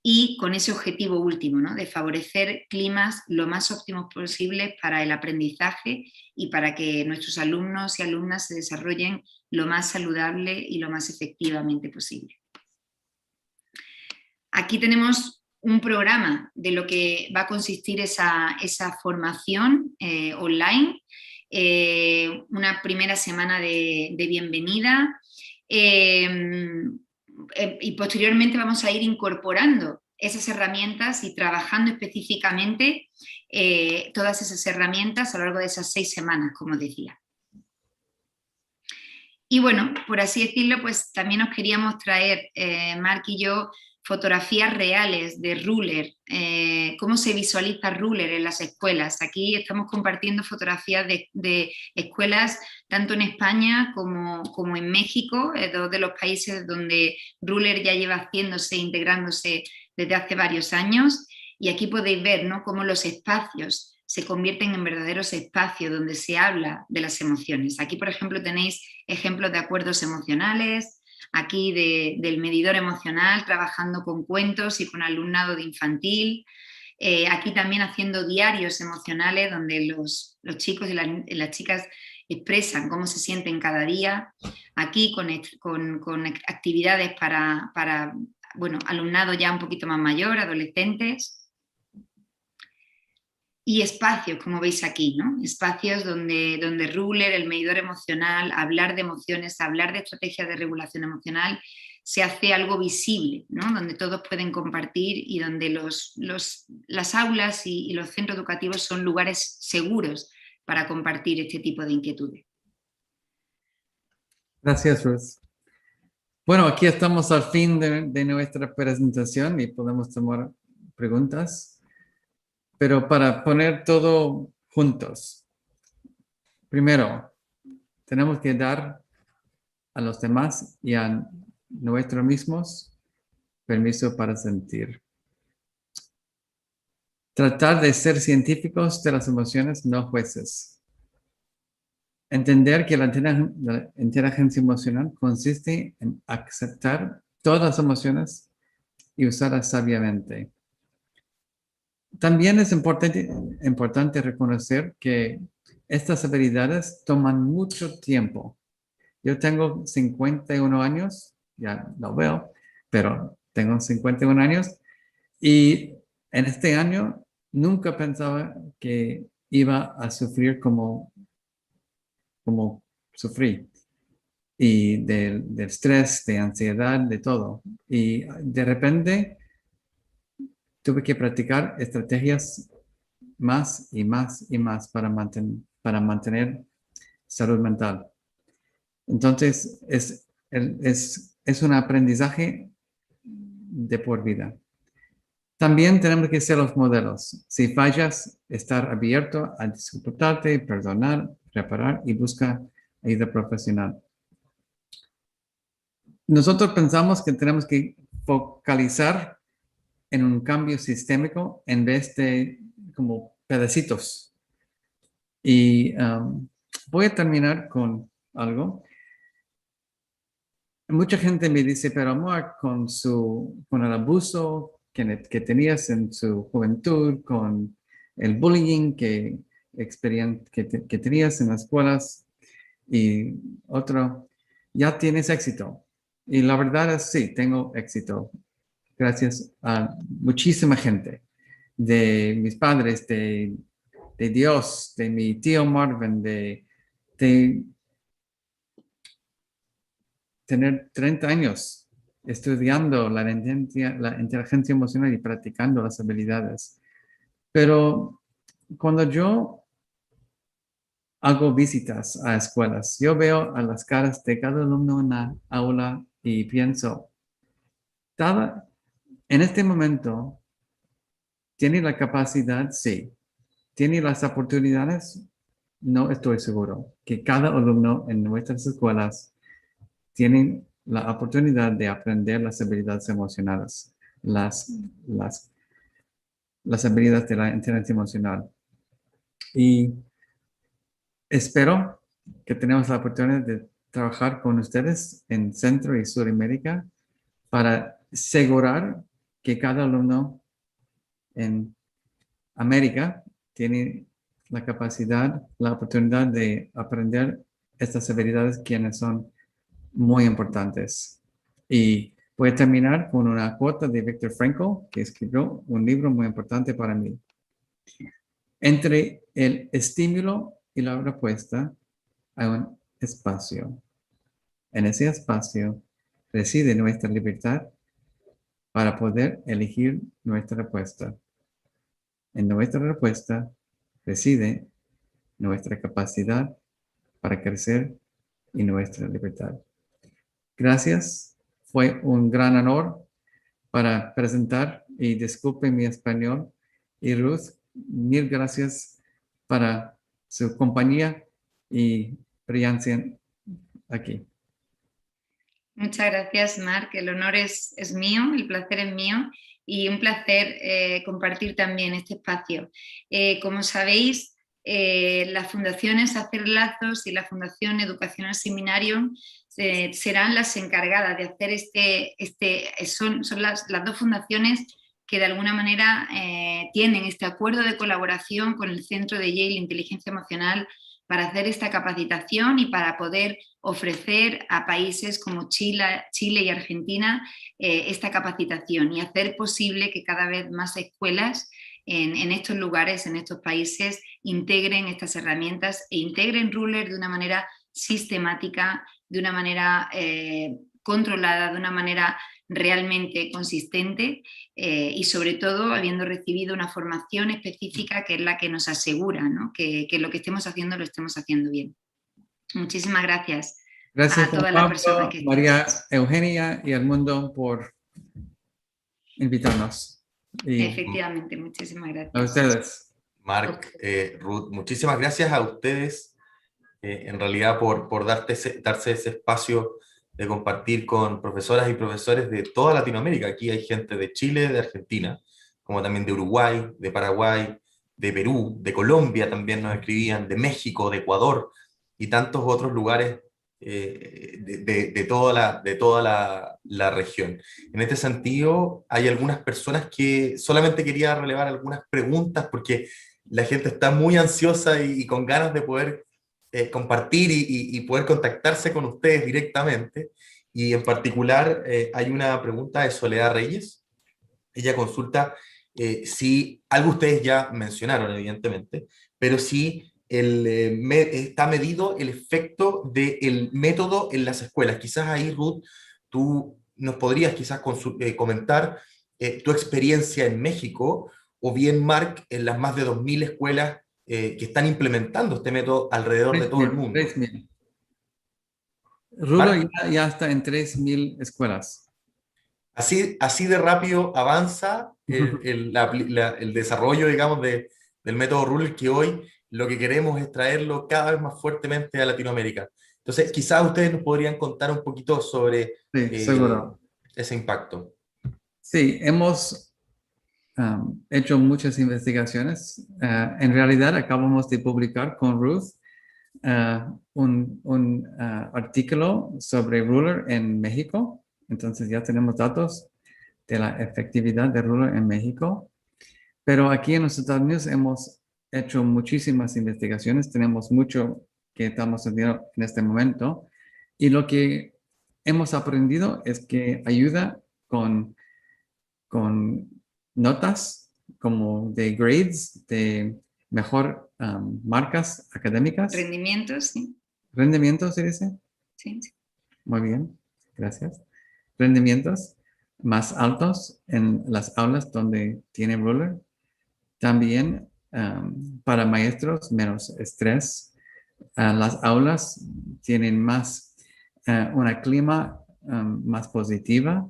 y con ese objetivo último, ¿no?, de favorecer climas lo más óptimos posibles para el aprendizaje y para que nuestros alumnos y alumnas se desarrollen lo más saludable y lo más efectivamente posible. Aquí tenemos un programa de lo que va a consistir esa formación online, una primera semana de bienvenida, y posteriormente vamos a ir incorporando esas herramientas y trabajando específicamente todas esas herramientas a lo largo de esas 6 semanas, como decía. Y bueno, por así decirlo, pues también os queríamos traer, Marc y yo, fotografías reales de Ruler, cómo se visualiza Ruler en las escuelas. Aquí estamos compartiendo fotografías de escuelas tanto en España como en México, dos de los países donde Ruler ya lleva haciéndose, integrándose desde hace varios años. Y aquí podéis ver, ¿no?, cómo los espacios se convierten en verdaderos espacios donde se habla de las emociones. Aquí, por ejemplo, tenéis ejemplos de acuerdos emocionales, aquí del medidor emocional, trabajando con cuentos y con alumnado de infantil. Aquí también haciendo diarios emocionales donde los chicos y las chicas expresan cómo se sienten cada día. Aquí con actividades para bueno, alumnado ya un poquito más mayor, adolescentes. Y espacios, como veis aquí, ¿no? Espacios donde Ruler, el medidor emocional, hablar de emociones, hablar de estrategias de regulación emocional, se hace algo visible, ¿no?, donde todos pueden compartir y donde las aulas y los centros educativos son lugares seguros para compartir este tipo de inquietudes. Gracias, Ruth. Bueno, aquí estamos al fin de nuestra presentación y podemos tomar preguntas. Pero para poner todo juntos, primero, tenemos que dar a los demás y a nosotros mismos permiso para sentir. Tratar de ser científicos de las emociones, no jueces. Entender que la inteligencia emocional consiste en aceptar todas las emociones y usarlas sabiamente. También es importante reconocer que estas habilidades toman mucho tiempo. Yo tengo 51 años, ya lo veo, pero tengo 51 años y en este año nunca pensaba que iba a sufrir como sufrí. Y del estrés, de ansiedad, de todo. Y de repente tuve que practicar estrategias más y más y más para mantener salud mental. Entonces, es un aprendizaje de por vida. También tenemos que ser los modelos. Si fallas, estar abierto a disculparte, perdonar, reparar y buscar ayuda profesional. Nosotros pensamos que tenemos que focalizar en un cambio sistémico en vez de como pedacitos. Y voy a terminar con algo. Mucha gente me dice, pero amor, con el abuso que tenías en su juventud, con el bullying que tenías en las escuelas y otro, ya tienes éxito. Y la verdad es sí, tengo éxito. gracias a muchísima gente, de mis padres, de Dios, de mi tío Marvin, de tener 30 años estudiando la inteligencia emocional y practicando las habilidades. Pero cuando yo hago visitas a escuelas, yo veo a las caras de cada alumno en la aula y pienso, en este momento, ¿tiene la capacidad? Sí. ¿Tiene las oportunidades? No estoy seguro. Que cada alumno en nuestras escuelas tiene la oportunidad de aprender las habilidades emocionales, las habilidades de la inteligencia emocional. Y espero que tenemos la oportunidad de trabajar con ustedes en Centro y Sudamérica para asegurar que cada alumno en América tiene la capacidad, la oportunidad de aprender estas habilidades que son muy importantes. Y voy a terminar con una cuota de Viktor Frankl, que escribió un libro muy importante para mí. Entre el estímulo y la respuesta hay un espacio. En ese espacio reside nuestra libertad para poder elegir nuestra respuesta. En nuestra respuesta reside nuestra capacidad para crecer y nuestra libertad. Gracias. Fue un gran honor para presentar, y disculpen mi español. Y Ruth, mil gracias para su compañía y brillancia aquí. Muchas gracias, Marc. El honor es mío, el placer es mío y un placer compartir también este espacio. Como sabéis, las fundaciones Hacer Lazos y la Fundación Educación al Seminario serán las encargadas de hacer son las dos fundaciones que de alguna manera tienen este acuerdo de colaboración con el Centro de Yale Inteligencia Emocional para hacer esta capacitación y para poder ofrecer a países como Chile y Argentina esta capacitación y hacer posible que cada vez más escuelas en estos lugares, en estos países, integren estas herramientas e integren Ruler de una manera sistemática, de una manera controlada, de una manera realmente consistente y sobre todo habiendo recibido una formación específica que es la que nos asegura, ¿no? que lo que estemos haciendo lo estemos haciendo bien. Muchísimas gracias. Gracias a todas Pablo, las personas que María Eugenia y al mundo por invitarnos. Y efectivamente, muchísimas gracias. a ustedes. Marc, Ruth, muchísimas gracias a ustedes en realidad por darse ese espacio de compartir con profesoras y profesores de toda Latinoamérica. Aquí hay gente de Chile, de Argentina, como también de Uruguay, de Paraguay, de Perú, de Colombia también nos escribían, de México, de Ecuador y tantos otros lugares de toda la región. En este sentido, hay algunas personas que solamente quería relevar algunas preguntas porque la gente está muy ansiosa y con ganas de poder compartir y poder contactarse con ustedes directamente. Y en particular hay una pregunta de Soledad Reyes. Ella consulta si algo ustedes ya mencionaron, evidentemente, pero si está medido el efecto del método en las escuelas. Quizás ahí, Ruth, tú nos podrías quizás comentar tu experiencia en México, o bien, Marc, en las más de 2.000 escuelas que están implementando este método alrededor de todo el mundo. 3.000. Rulo ya está en 3.000 escuelas. Así de rápido avanza el desarrollo, digamos, del método Ruler, que hoy lo que queremos es traerlo cada vez más fuertemente a Latinoamérica. Entonces, quizás ustedes nos podrían contar un poquito sobre ese impacto. Sí, hemos hecho muchas investigaciones. En realidad, acabamos de publicar con Ruth un artículo sobre Ruler en México. Entonces ya tenemos datos de la efectividad de Ruler en México. Pero aquí en los Estados Unidos hemos hecho muchísimas investigaciones. Tenemos mucho que estamos haciendo en este momento. Y lo que hemos aprendido es que ayuda con con notas como de grades, de mejor marcas académicas. Rendimientos, sí. ¿Rendimientos se dice? Sí. Muy bien, gracias. Rendimientos más altos en las aulas donde tiene ruler. También para maestros, menos estrés. Las aulas tienen más, una clima más positiva.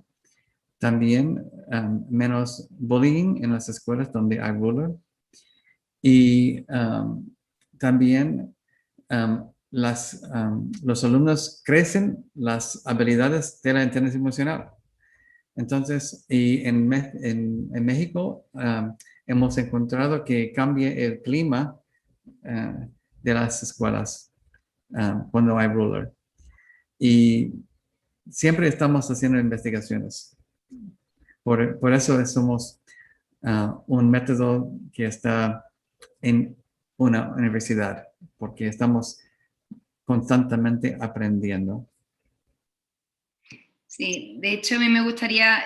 También menos bullying en las escuelas donde hay ruler. Y también los alumnos crecen las habilidades de la inteligencia emocional. Entonces, y en México hemos encontrado que cambia el clima de las escuelas cuando hay ruler. Y siempre estamos haciendo investigaciones. Por eso somos un método que está en una universidad, porque estamos constantemente aprendiendo. Sí, de hecho a mí me gustaría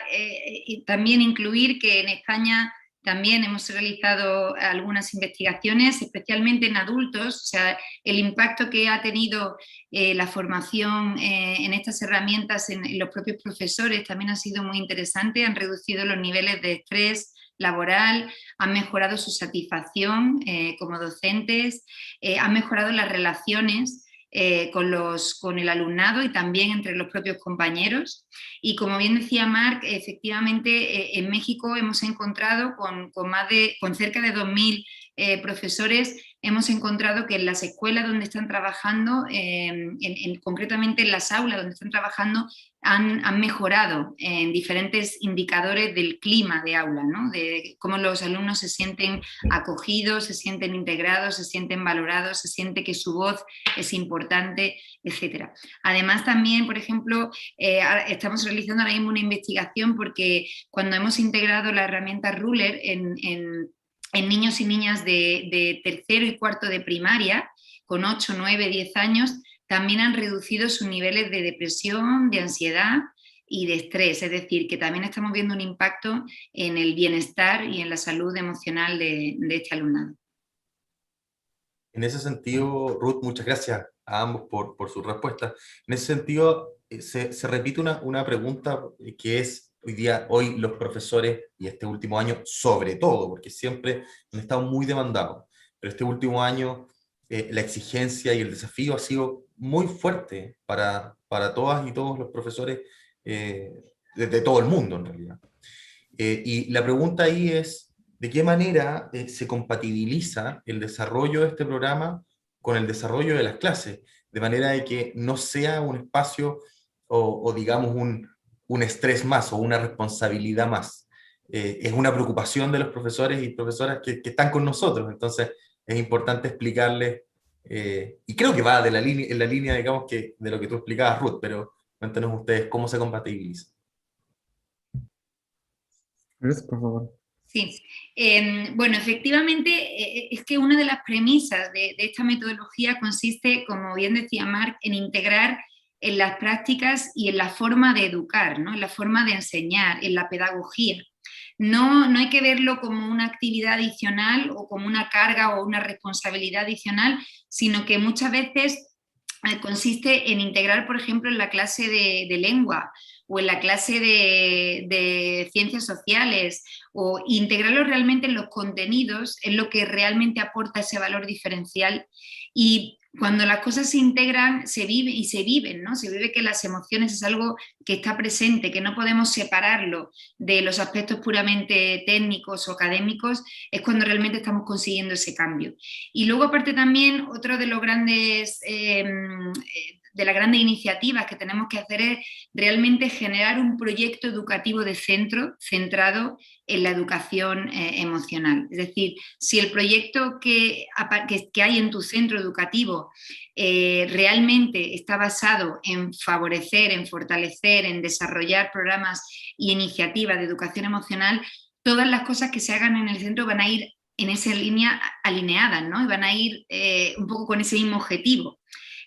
también incluir que en España también hemos realizado algunas investigaciones, especialmente en adultos. O sea, el impacto que ha tenido la formación en estas herramientas en los propios profesores también ha sido muy interesante. Han reducido los niveles de estrés laboral, han mejorado su satisfacción como docentes, han mejorado las relaciones con el alumnado y también entre los propios compañeros. Y como bien decía Marc, efectivamente en México hemos encontrado con cerca de 2.000 profesores, hemos encontrado que en las escuelas donde están trabajando, concretamente en las aulas donde están trabajando, han mejorado en diferentes indicadores del clima de aula, ¿no? De cómo los alumnos se sienten acogidos, se sienten integrados, se sienten valorados, se siente que su voz es importante, etc. Además también, por ejemplo, estamos realizando ahora mismo una investigación porque cuando hemos integrado la herramienta Ruler en niños y niñas de tercero y cuarto de primaria, con 8, 9, 10 años, también han reducido sus niveles de depresión, de ansiedad y de estrés. Es decir, que también estamos viendo un impacto en el bienestar y en la salud emocional de este alumnado. En ese sentido, Ruth, muchas gracias a ambos por su respuesta. En ese sentido, se repite una pregunta que es, hoy los profesores, y este último año sobre todo, porque siempre han estado muy demandados, pero este último año la exigencia y el desafío ha sido muy fuerte para todas y todos los profesores de todo el mundo, en realidad. Y la pregunta ahí es, ¿de qué manera se compatibiliza el desarrollo de este programa con el desarrollo de las clases? De manera de que no sea un espacio o digamos un estrés más o una responsabilidad más. Es una preocupación de los profesores y profesoras que están con nosotros, entonces es importante explicarles, y creo que va en la línea, digamos, de lo que tú explicabas, Ruth, pero cuéntenos ustedes cómo se compatibiliza. Ruth, por favor. Sí, bueno, efectivamente es que una de las premisas de esta metodología consiste, como bien decía Marc, en integrar en las prácticas y en la forma de educar, ¿no? En la forma de enseñar, en la pedagogía. No hay que verlo como una actividad adicional o como una carga o una responsabilidad adicional, sino que muchas veces consiste en integrar, por ejemplo, en la clase de lengua o en la clase de ciencias sociales, o integrarlo realmente en los contenidos, es lo que realmente aporta ese valor diferencial. Y cuando las cosas se integran, se vive y se viven, ¿no? Se vive que las emociones es algo que está presente, que no podemos separarlo de los aspectos puramente técnicos o académicos, es cuando realmente estamos consiguiendo ese cambio. Y luego, aparte también, otro de los grandes... de las grandes iniciativas que tenemos que hacer es realmente generar un proyecto educativo de centro centrado en la educación emocional. Es decir, si el proyecto que hay en tu centro educativo realmente está basado en favorecer, en fortalecer, en desarrollar programas y iniciativas de educación emocional, todas las cosas que se hagan en el centro van a ir en esa línea alineadas, ¿no? Y van a ir un poco con ese mismo objetivo.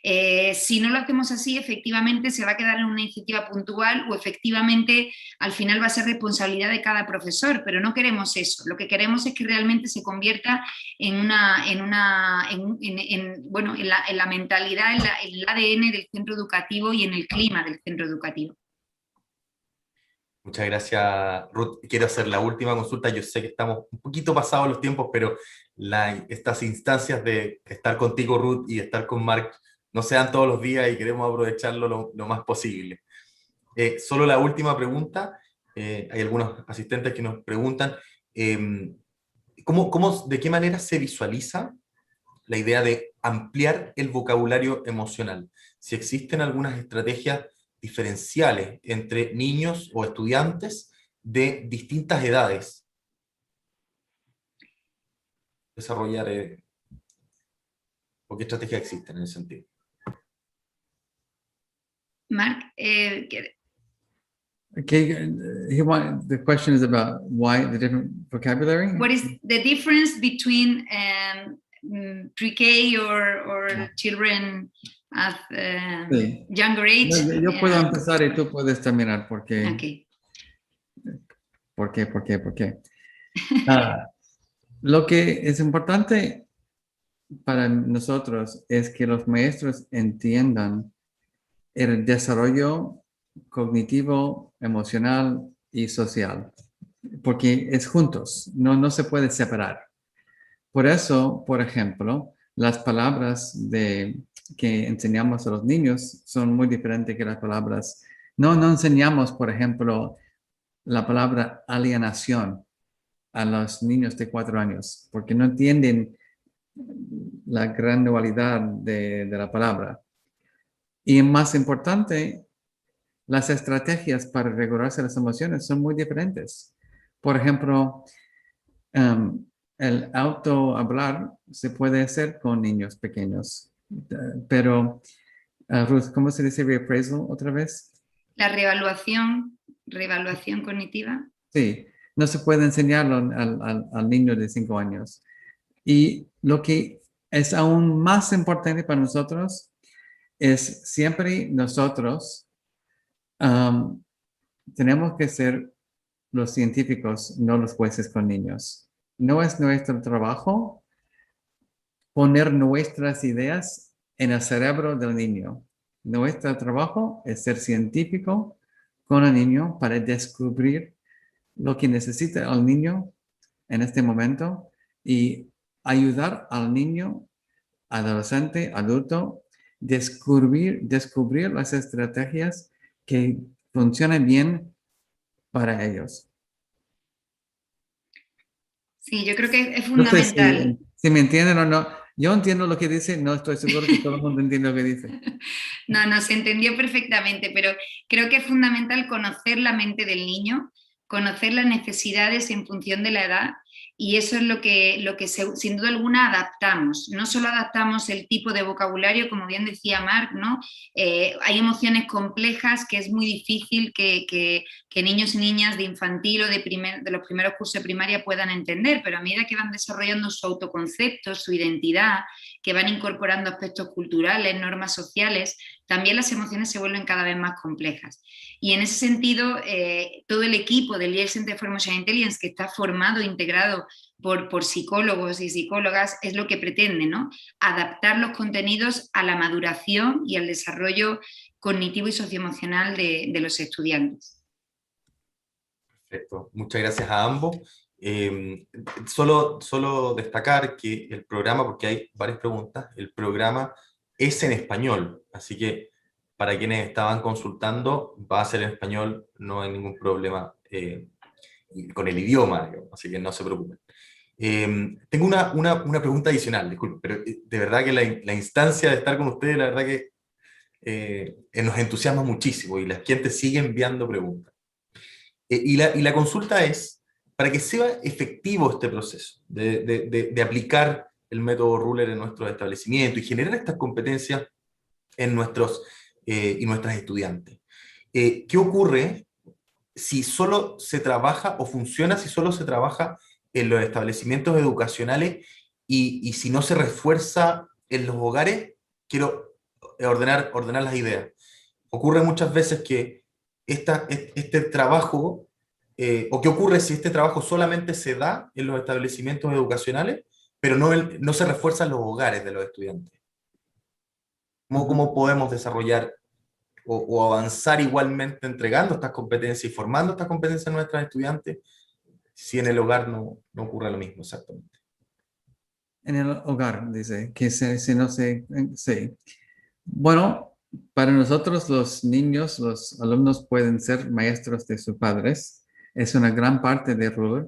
Si no lo hacemos así, efectivamente se va a quedar en una iniciativa puntual o efectivamente al final va a ser responsabilidad de cada profesor, pero no queremos eso. Lo que queremos es que realmente se convierta en la mentalidad, en el ADN del centro educativo y en el clima del centro educativo. Muchas gracias, Ruth. Quiero hacer la última consulta. Yo sé que estamos un poquito pasados los tiempos, pero estas instancias de estar contigo, Ruth, y estar con Marc no se dan todos los días y queremos aprovecharlo lo más posible. Solo la última pregunta. Hay algunos asistentes que nos preguntan ¿de qué manera se visualiza la idea de ampliar el vocabulario emocional? Si existen algunas estrategias diferenciales entre niños o estudiantes de distintas edades. Desarrollar, ¿o qué estrategias existen en ese sentido? Marc, the question is about why the different vocabulary. What is the difference between pre-K or children at Sí. younger age? No, yo puedo empezar y tú puedes terminar porque. Okay. ¿Por qué? Lo que es importante para nosotros es que los maestros entiendan el desarrollo cognitivo, emocional y social, porque es juntos, no se puede separar. Por eso, por ejemplo, las palabras que enseñamos a los niños son muy diferentes que las palabras. No enseñamos, por ejemplo, la palabra alienación a los niños de 4 años, porque no entienden la granualidad de la palabra. Y más importante, las estrategias para regularse las emociones son muy diferentes. Por ejemplo, el autohablar se puede hacer con niños pequeños, pero, Ruth, ¿cómo se dice reappraisal otra vez? La reevaluación cognitiva. Sí, no se puede enseñarlo al niño de 5 años. Y lo que es aún más importante para nosotros es siempre nosotros tenemos que ser los científicos, no los jueces con niños. No es nuestro trabajo poner nuestras ideas en el cerebro del niño. Nuestro trabajo es ser científico con el niño para descubrir lo que necesita el niño en este momento y ayudar al niño, adolescente, adulto, descubrir las estrategias que funcionen bien para ellos. Sí, yo creo que es fundamental. No sé si me entienden o no. Yo entiendo lo que dice, no estoy seguro que todo el mundo entiende lo que dice. No, se entendió perfectamente, pero creo que es fundamental conocer la mente del niño, conocer las necesidades en función de la edad, y eso es lo que sin duda alguna adaptamos. No solo adaptamos el tipo de vocabulario, como bien decía Marc, ¿no? Hay emociones complejas que es muy difícil que niños y niñas de infantil o de los primeros cursos de primaria puedan entender, pero a medida que van desarrollando su autoconcepto, su identidad, que van incorporando aspectos culturales, normas sociales, también las emociones se vuelven cada vez más complejas. Y en ese sentido, todo el equipo del Yale Center for Emotional Intelligence, que está formado e integrado por psicólogos y psicólogas, es lo que pretende, ¿no? Adaptar los contenidos a la maduración y al desarrollo cognitivo y socioemocional de los estudiantes. Perfecto, muchas gracias a ambos. Solo destacar que el programa, porque hay varias preguntas, el programa es en español, así que para quienes estaban consultando, va a ser en español, no hay ningún problema con el idioma, digamos, así que no se preocupen. Tengo una pregunta adicional, disculpen, pero de verdad que la instancia de estar con ustedes, la verdad que nos entusiasma muchísimo y la gente sigue enviando preguntas. Y la consulta es, para que sea efectivo este proceso de aplicar el método Ruler en nuestros establecimientos y generar estas competencias en nuestros y nuestras estudiantes. ¿Qué ocurre si solo se trabaja o funciona si solo se trabaja en los establecimientos educacionales y si no se refuerza en los hogares? Quiero ordenar las ideas. Ocurre muchas veces que este trabajo, o qué ocurre si este trabajo solamente se da en los establecimientos educacionales, pero no se refuerza en los hogares de los estudiantes. ¿Cómo podemos desarrollar o avanzar igualmente entregando estas competencias y formando estas competencias a nuestros estudiantes si en el hogar no ocurre lo mismo exactamente? En el hogar, dice, que si no se... Sí. Bueno, para nosotros los niños, los alumnos pueden ser maestros de sus padres. Es una gran parte de Ruler.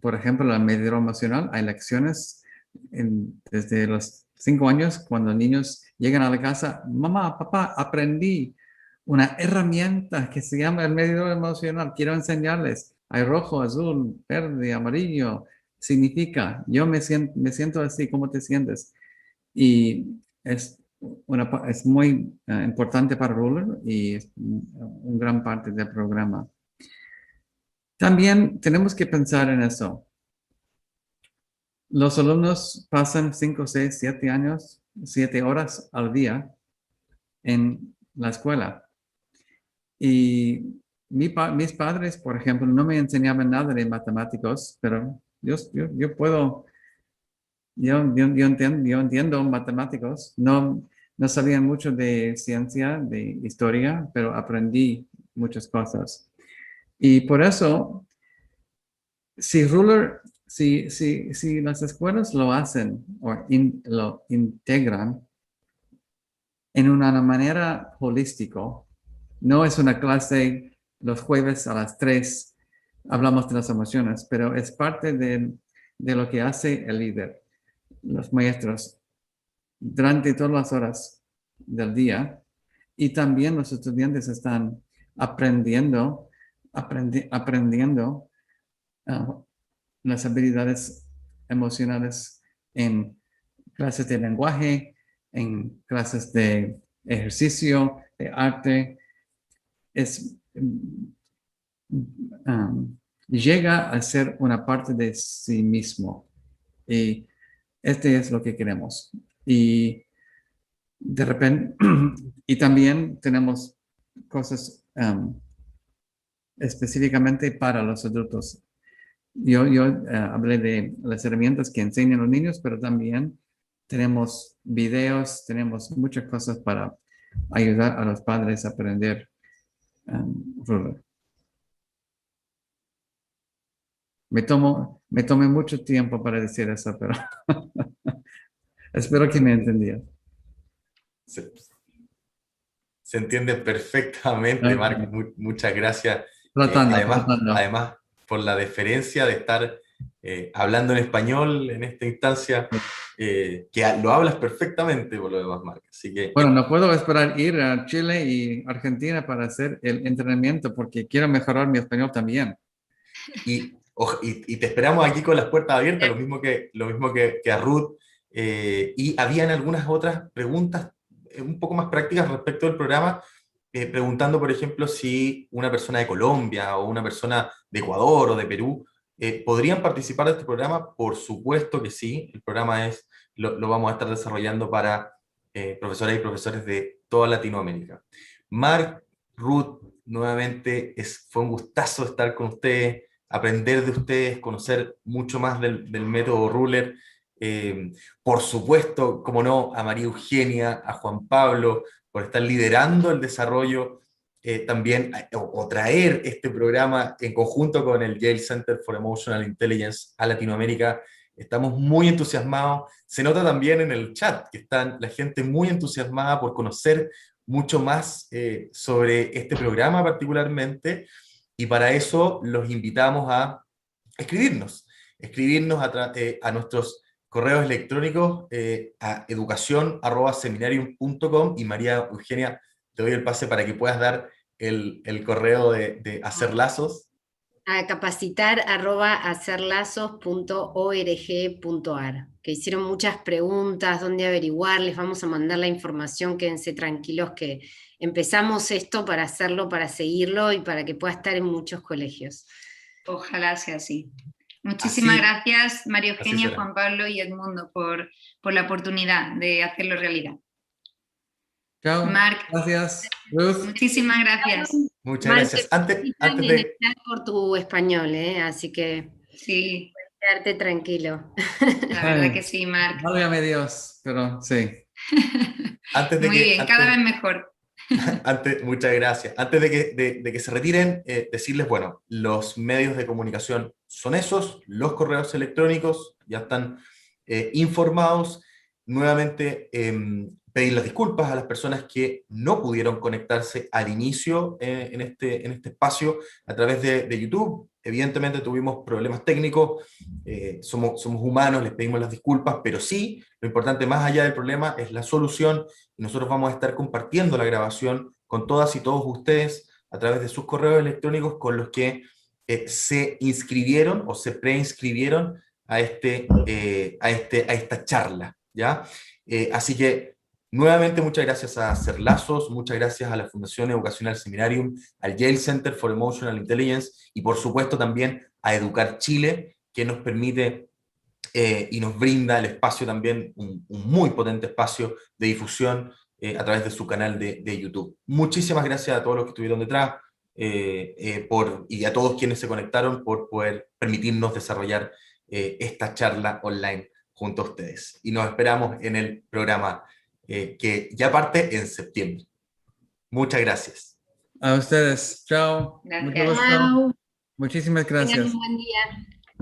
Por ejemplo, la medida emocional, hay lecciones desde los 5 años, cuando niños llegan a la casa, mamá, papá, aprendí una herramienta que se llama el medidor emocional, quiero enseñarles. Hay rojo, azul, verde, amarillo, significa, yo me siento así, ¿cómo te sientes? Y es muy importante para Ruler y es una gran parte del programa. También tenemos que pensar en eso. Los alumnos pasan 5, 6, 7 años, 7 horas al día en la escuela. Y mis padres, por ejemplo, no me enseñaban nada de matemáticos, pero yo entiendo matemáticos. No sabía mucho de ciencia, de historia, pero aprendí muchas cosas. Y por eso, si las escuelas lo hacen o lo integran en una manera holística, no es una clase los jueves a las 3, hablamos de las emociones, pero es parte de lo que hace el líder, los maestros, durante todas las horas del día. Y también los estudiantes están aprendiendo las habilidades emocionales en clases de lenguaje, en clases de ejercicio, de arte. Llega a ser una parte de sí mismo. Y este es lo que queremos. Y de repente, y también tenemos cosas específicamente para los adultos. Yo hablé de las herramientas que enseñan a los niños, pero también tenemos videos, tenemos muchas cosas para ayudar a los padres a aprender Ruler. Me tomé mucho tiempo para decir eso, pero espero que me entendieran. Se entiende perfectamente, Marc. Muchas gracias. Tratando. Además, por la deferencia de estar hablando en español en esta instancia, que lo hablas perfectamente por lo demás, Marc. Así que, bueno, no puedo esperar ir a Chile y Argentina para hacer el entrenamiento porque quiero mejorar mi español también. Y te esperamos aquí con las puertas abiertas, lo mismo que a Ruth. Y habían algunas otras preguntas un poco más prácticas respecto del programa, preguntando, por ejemplo, si una persona de Colombia o una persona de Ecuador o de Perú podrían participar de este programa. Por supuesto que sí, el programa lo vamos a estar desarrollando para profesoras y profesores de toda Latinoamérica. Marc, Ruth, nuevamente fue un gustazo estar con ustedes, aprender de ustedes, conocer mucho más del método Ruler. Por supuesto, como no, a María Eugenia, a Juan Pablo, por estar liderando el desarrollo, también, o traer este programa en conjunto con el Yale Center for Emotional Intelligence a Latinoamérica. Estamos muy entusiasmados. Se nota también en el chat que están la gente muy entusiasmada por conocer mucho más sobre este programa particularmente, y para eso los invitamos a escribirnos a nuestros correos electrónicos a educación@seminarium.com. Y María Eugenia, te doy el pase para que puedas dar el correo de Hacer Lazos. A capacitar@hacerlazos.org.ar, que hicieron muchas preguntas, dónde averiguar, les vamos a mandar la información, quédense tranquilos que empezamos esto para hacerlo, para seguirlo y para que pueda estar en muchos colegios. Ojalá sea así. Muchísimas gracias, María Eugenia, Juan Pablo y Edmundo, por la oportunidad de hacerlo realidad. Chao. Marc. Gracias, Ruth. Muchísimas gracias. Muchas gracias. Antes de... por tu español, así que sí, puedes quedarte tranquilo. La verdad que sí, Marc. Válgame Dios, pero sí. Muy bien, cada vez mejor. Muchas gracias. Antes de que se retiren, decirles, bueno, los medios de comunicación son esos, los correos electrónicos ya están informados. Nuevamente, pedir las disculpas a las personas que no pudieron conectarse al inicio en este espacio a través de YouTube. Evidentemente tuvimos problemas técnicos, somos humanos, les pedimos las disculpas, pero sí, lo importante más allá del problema es la solución, y nosotros vamos a estar compartiendo la grabación con todas y todos ustedes a través de sus correos electrónicos con los que se inscribieron o se preinscribieron a esta charla, ¿ya? Así que, nuevamente, muchas gracias a Cerlazos, muchas gracias a la Fundación Educacional Seminarium, al Yale Center for Emotional Intelligence y, por supuesto, también a Educar Chile, que nos permite y nos brinda el espacio también, un muy potente espacio de difusión a través de su canal de YouTube. Muchísimas gracias a todos los que estuvieron detrás y a todos quienes se conectaron por poder permitirnos desarrollar esta charla online junto a ustedes. Y nos esperamos en el programa que ya parte en septiembre. Muchas gracias. A ustedes. Chao. Gracias. Muchísimas gracias. Tengan un buen día.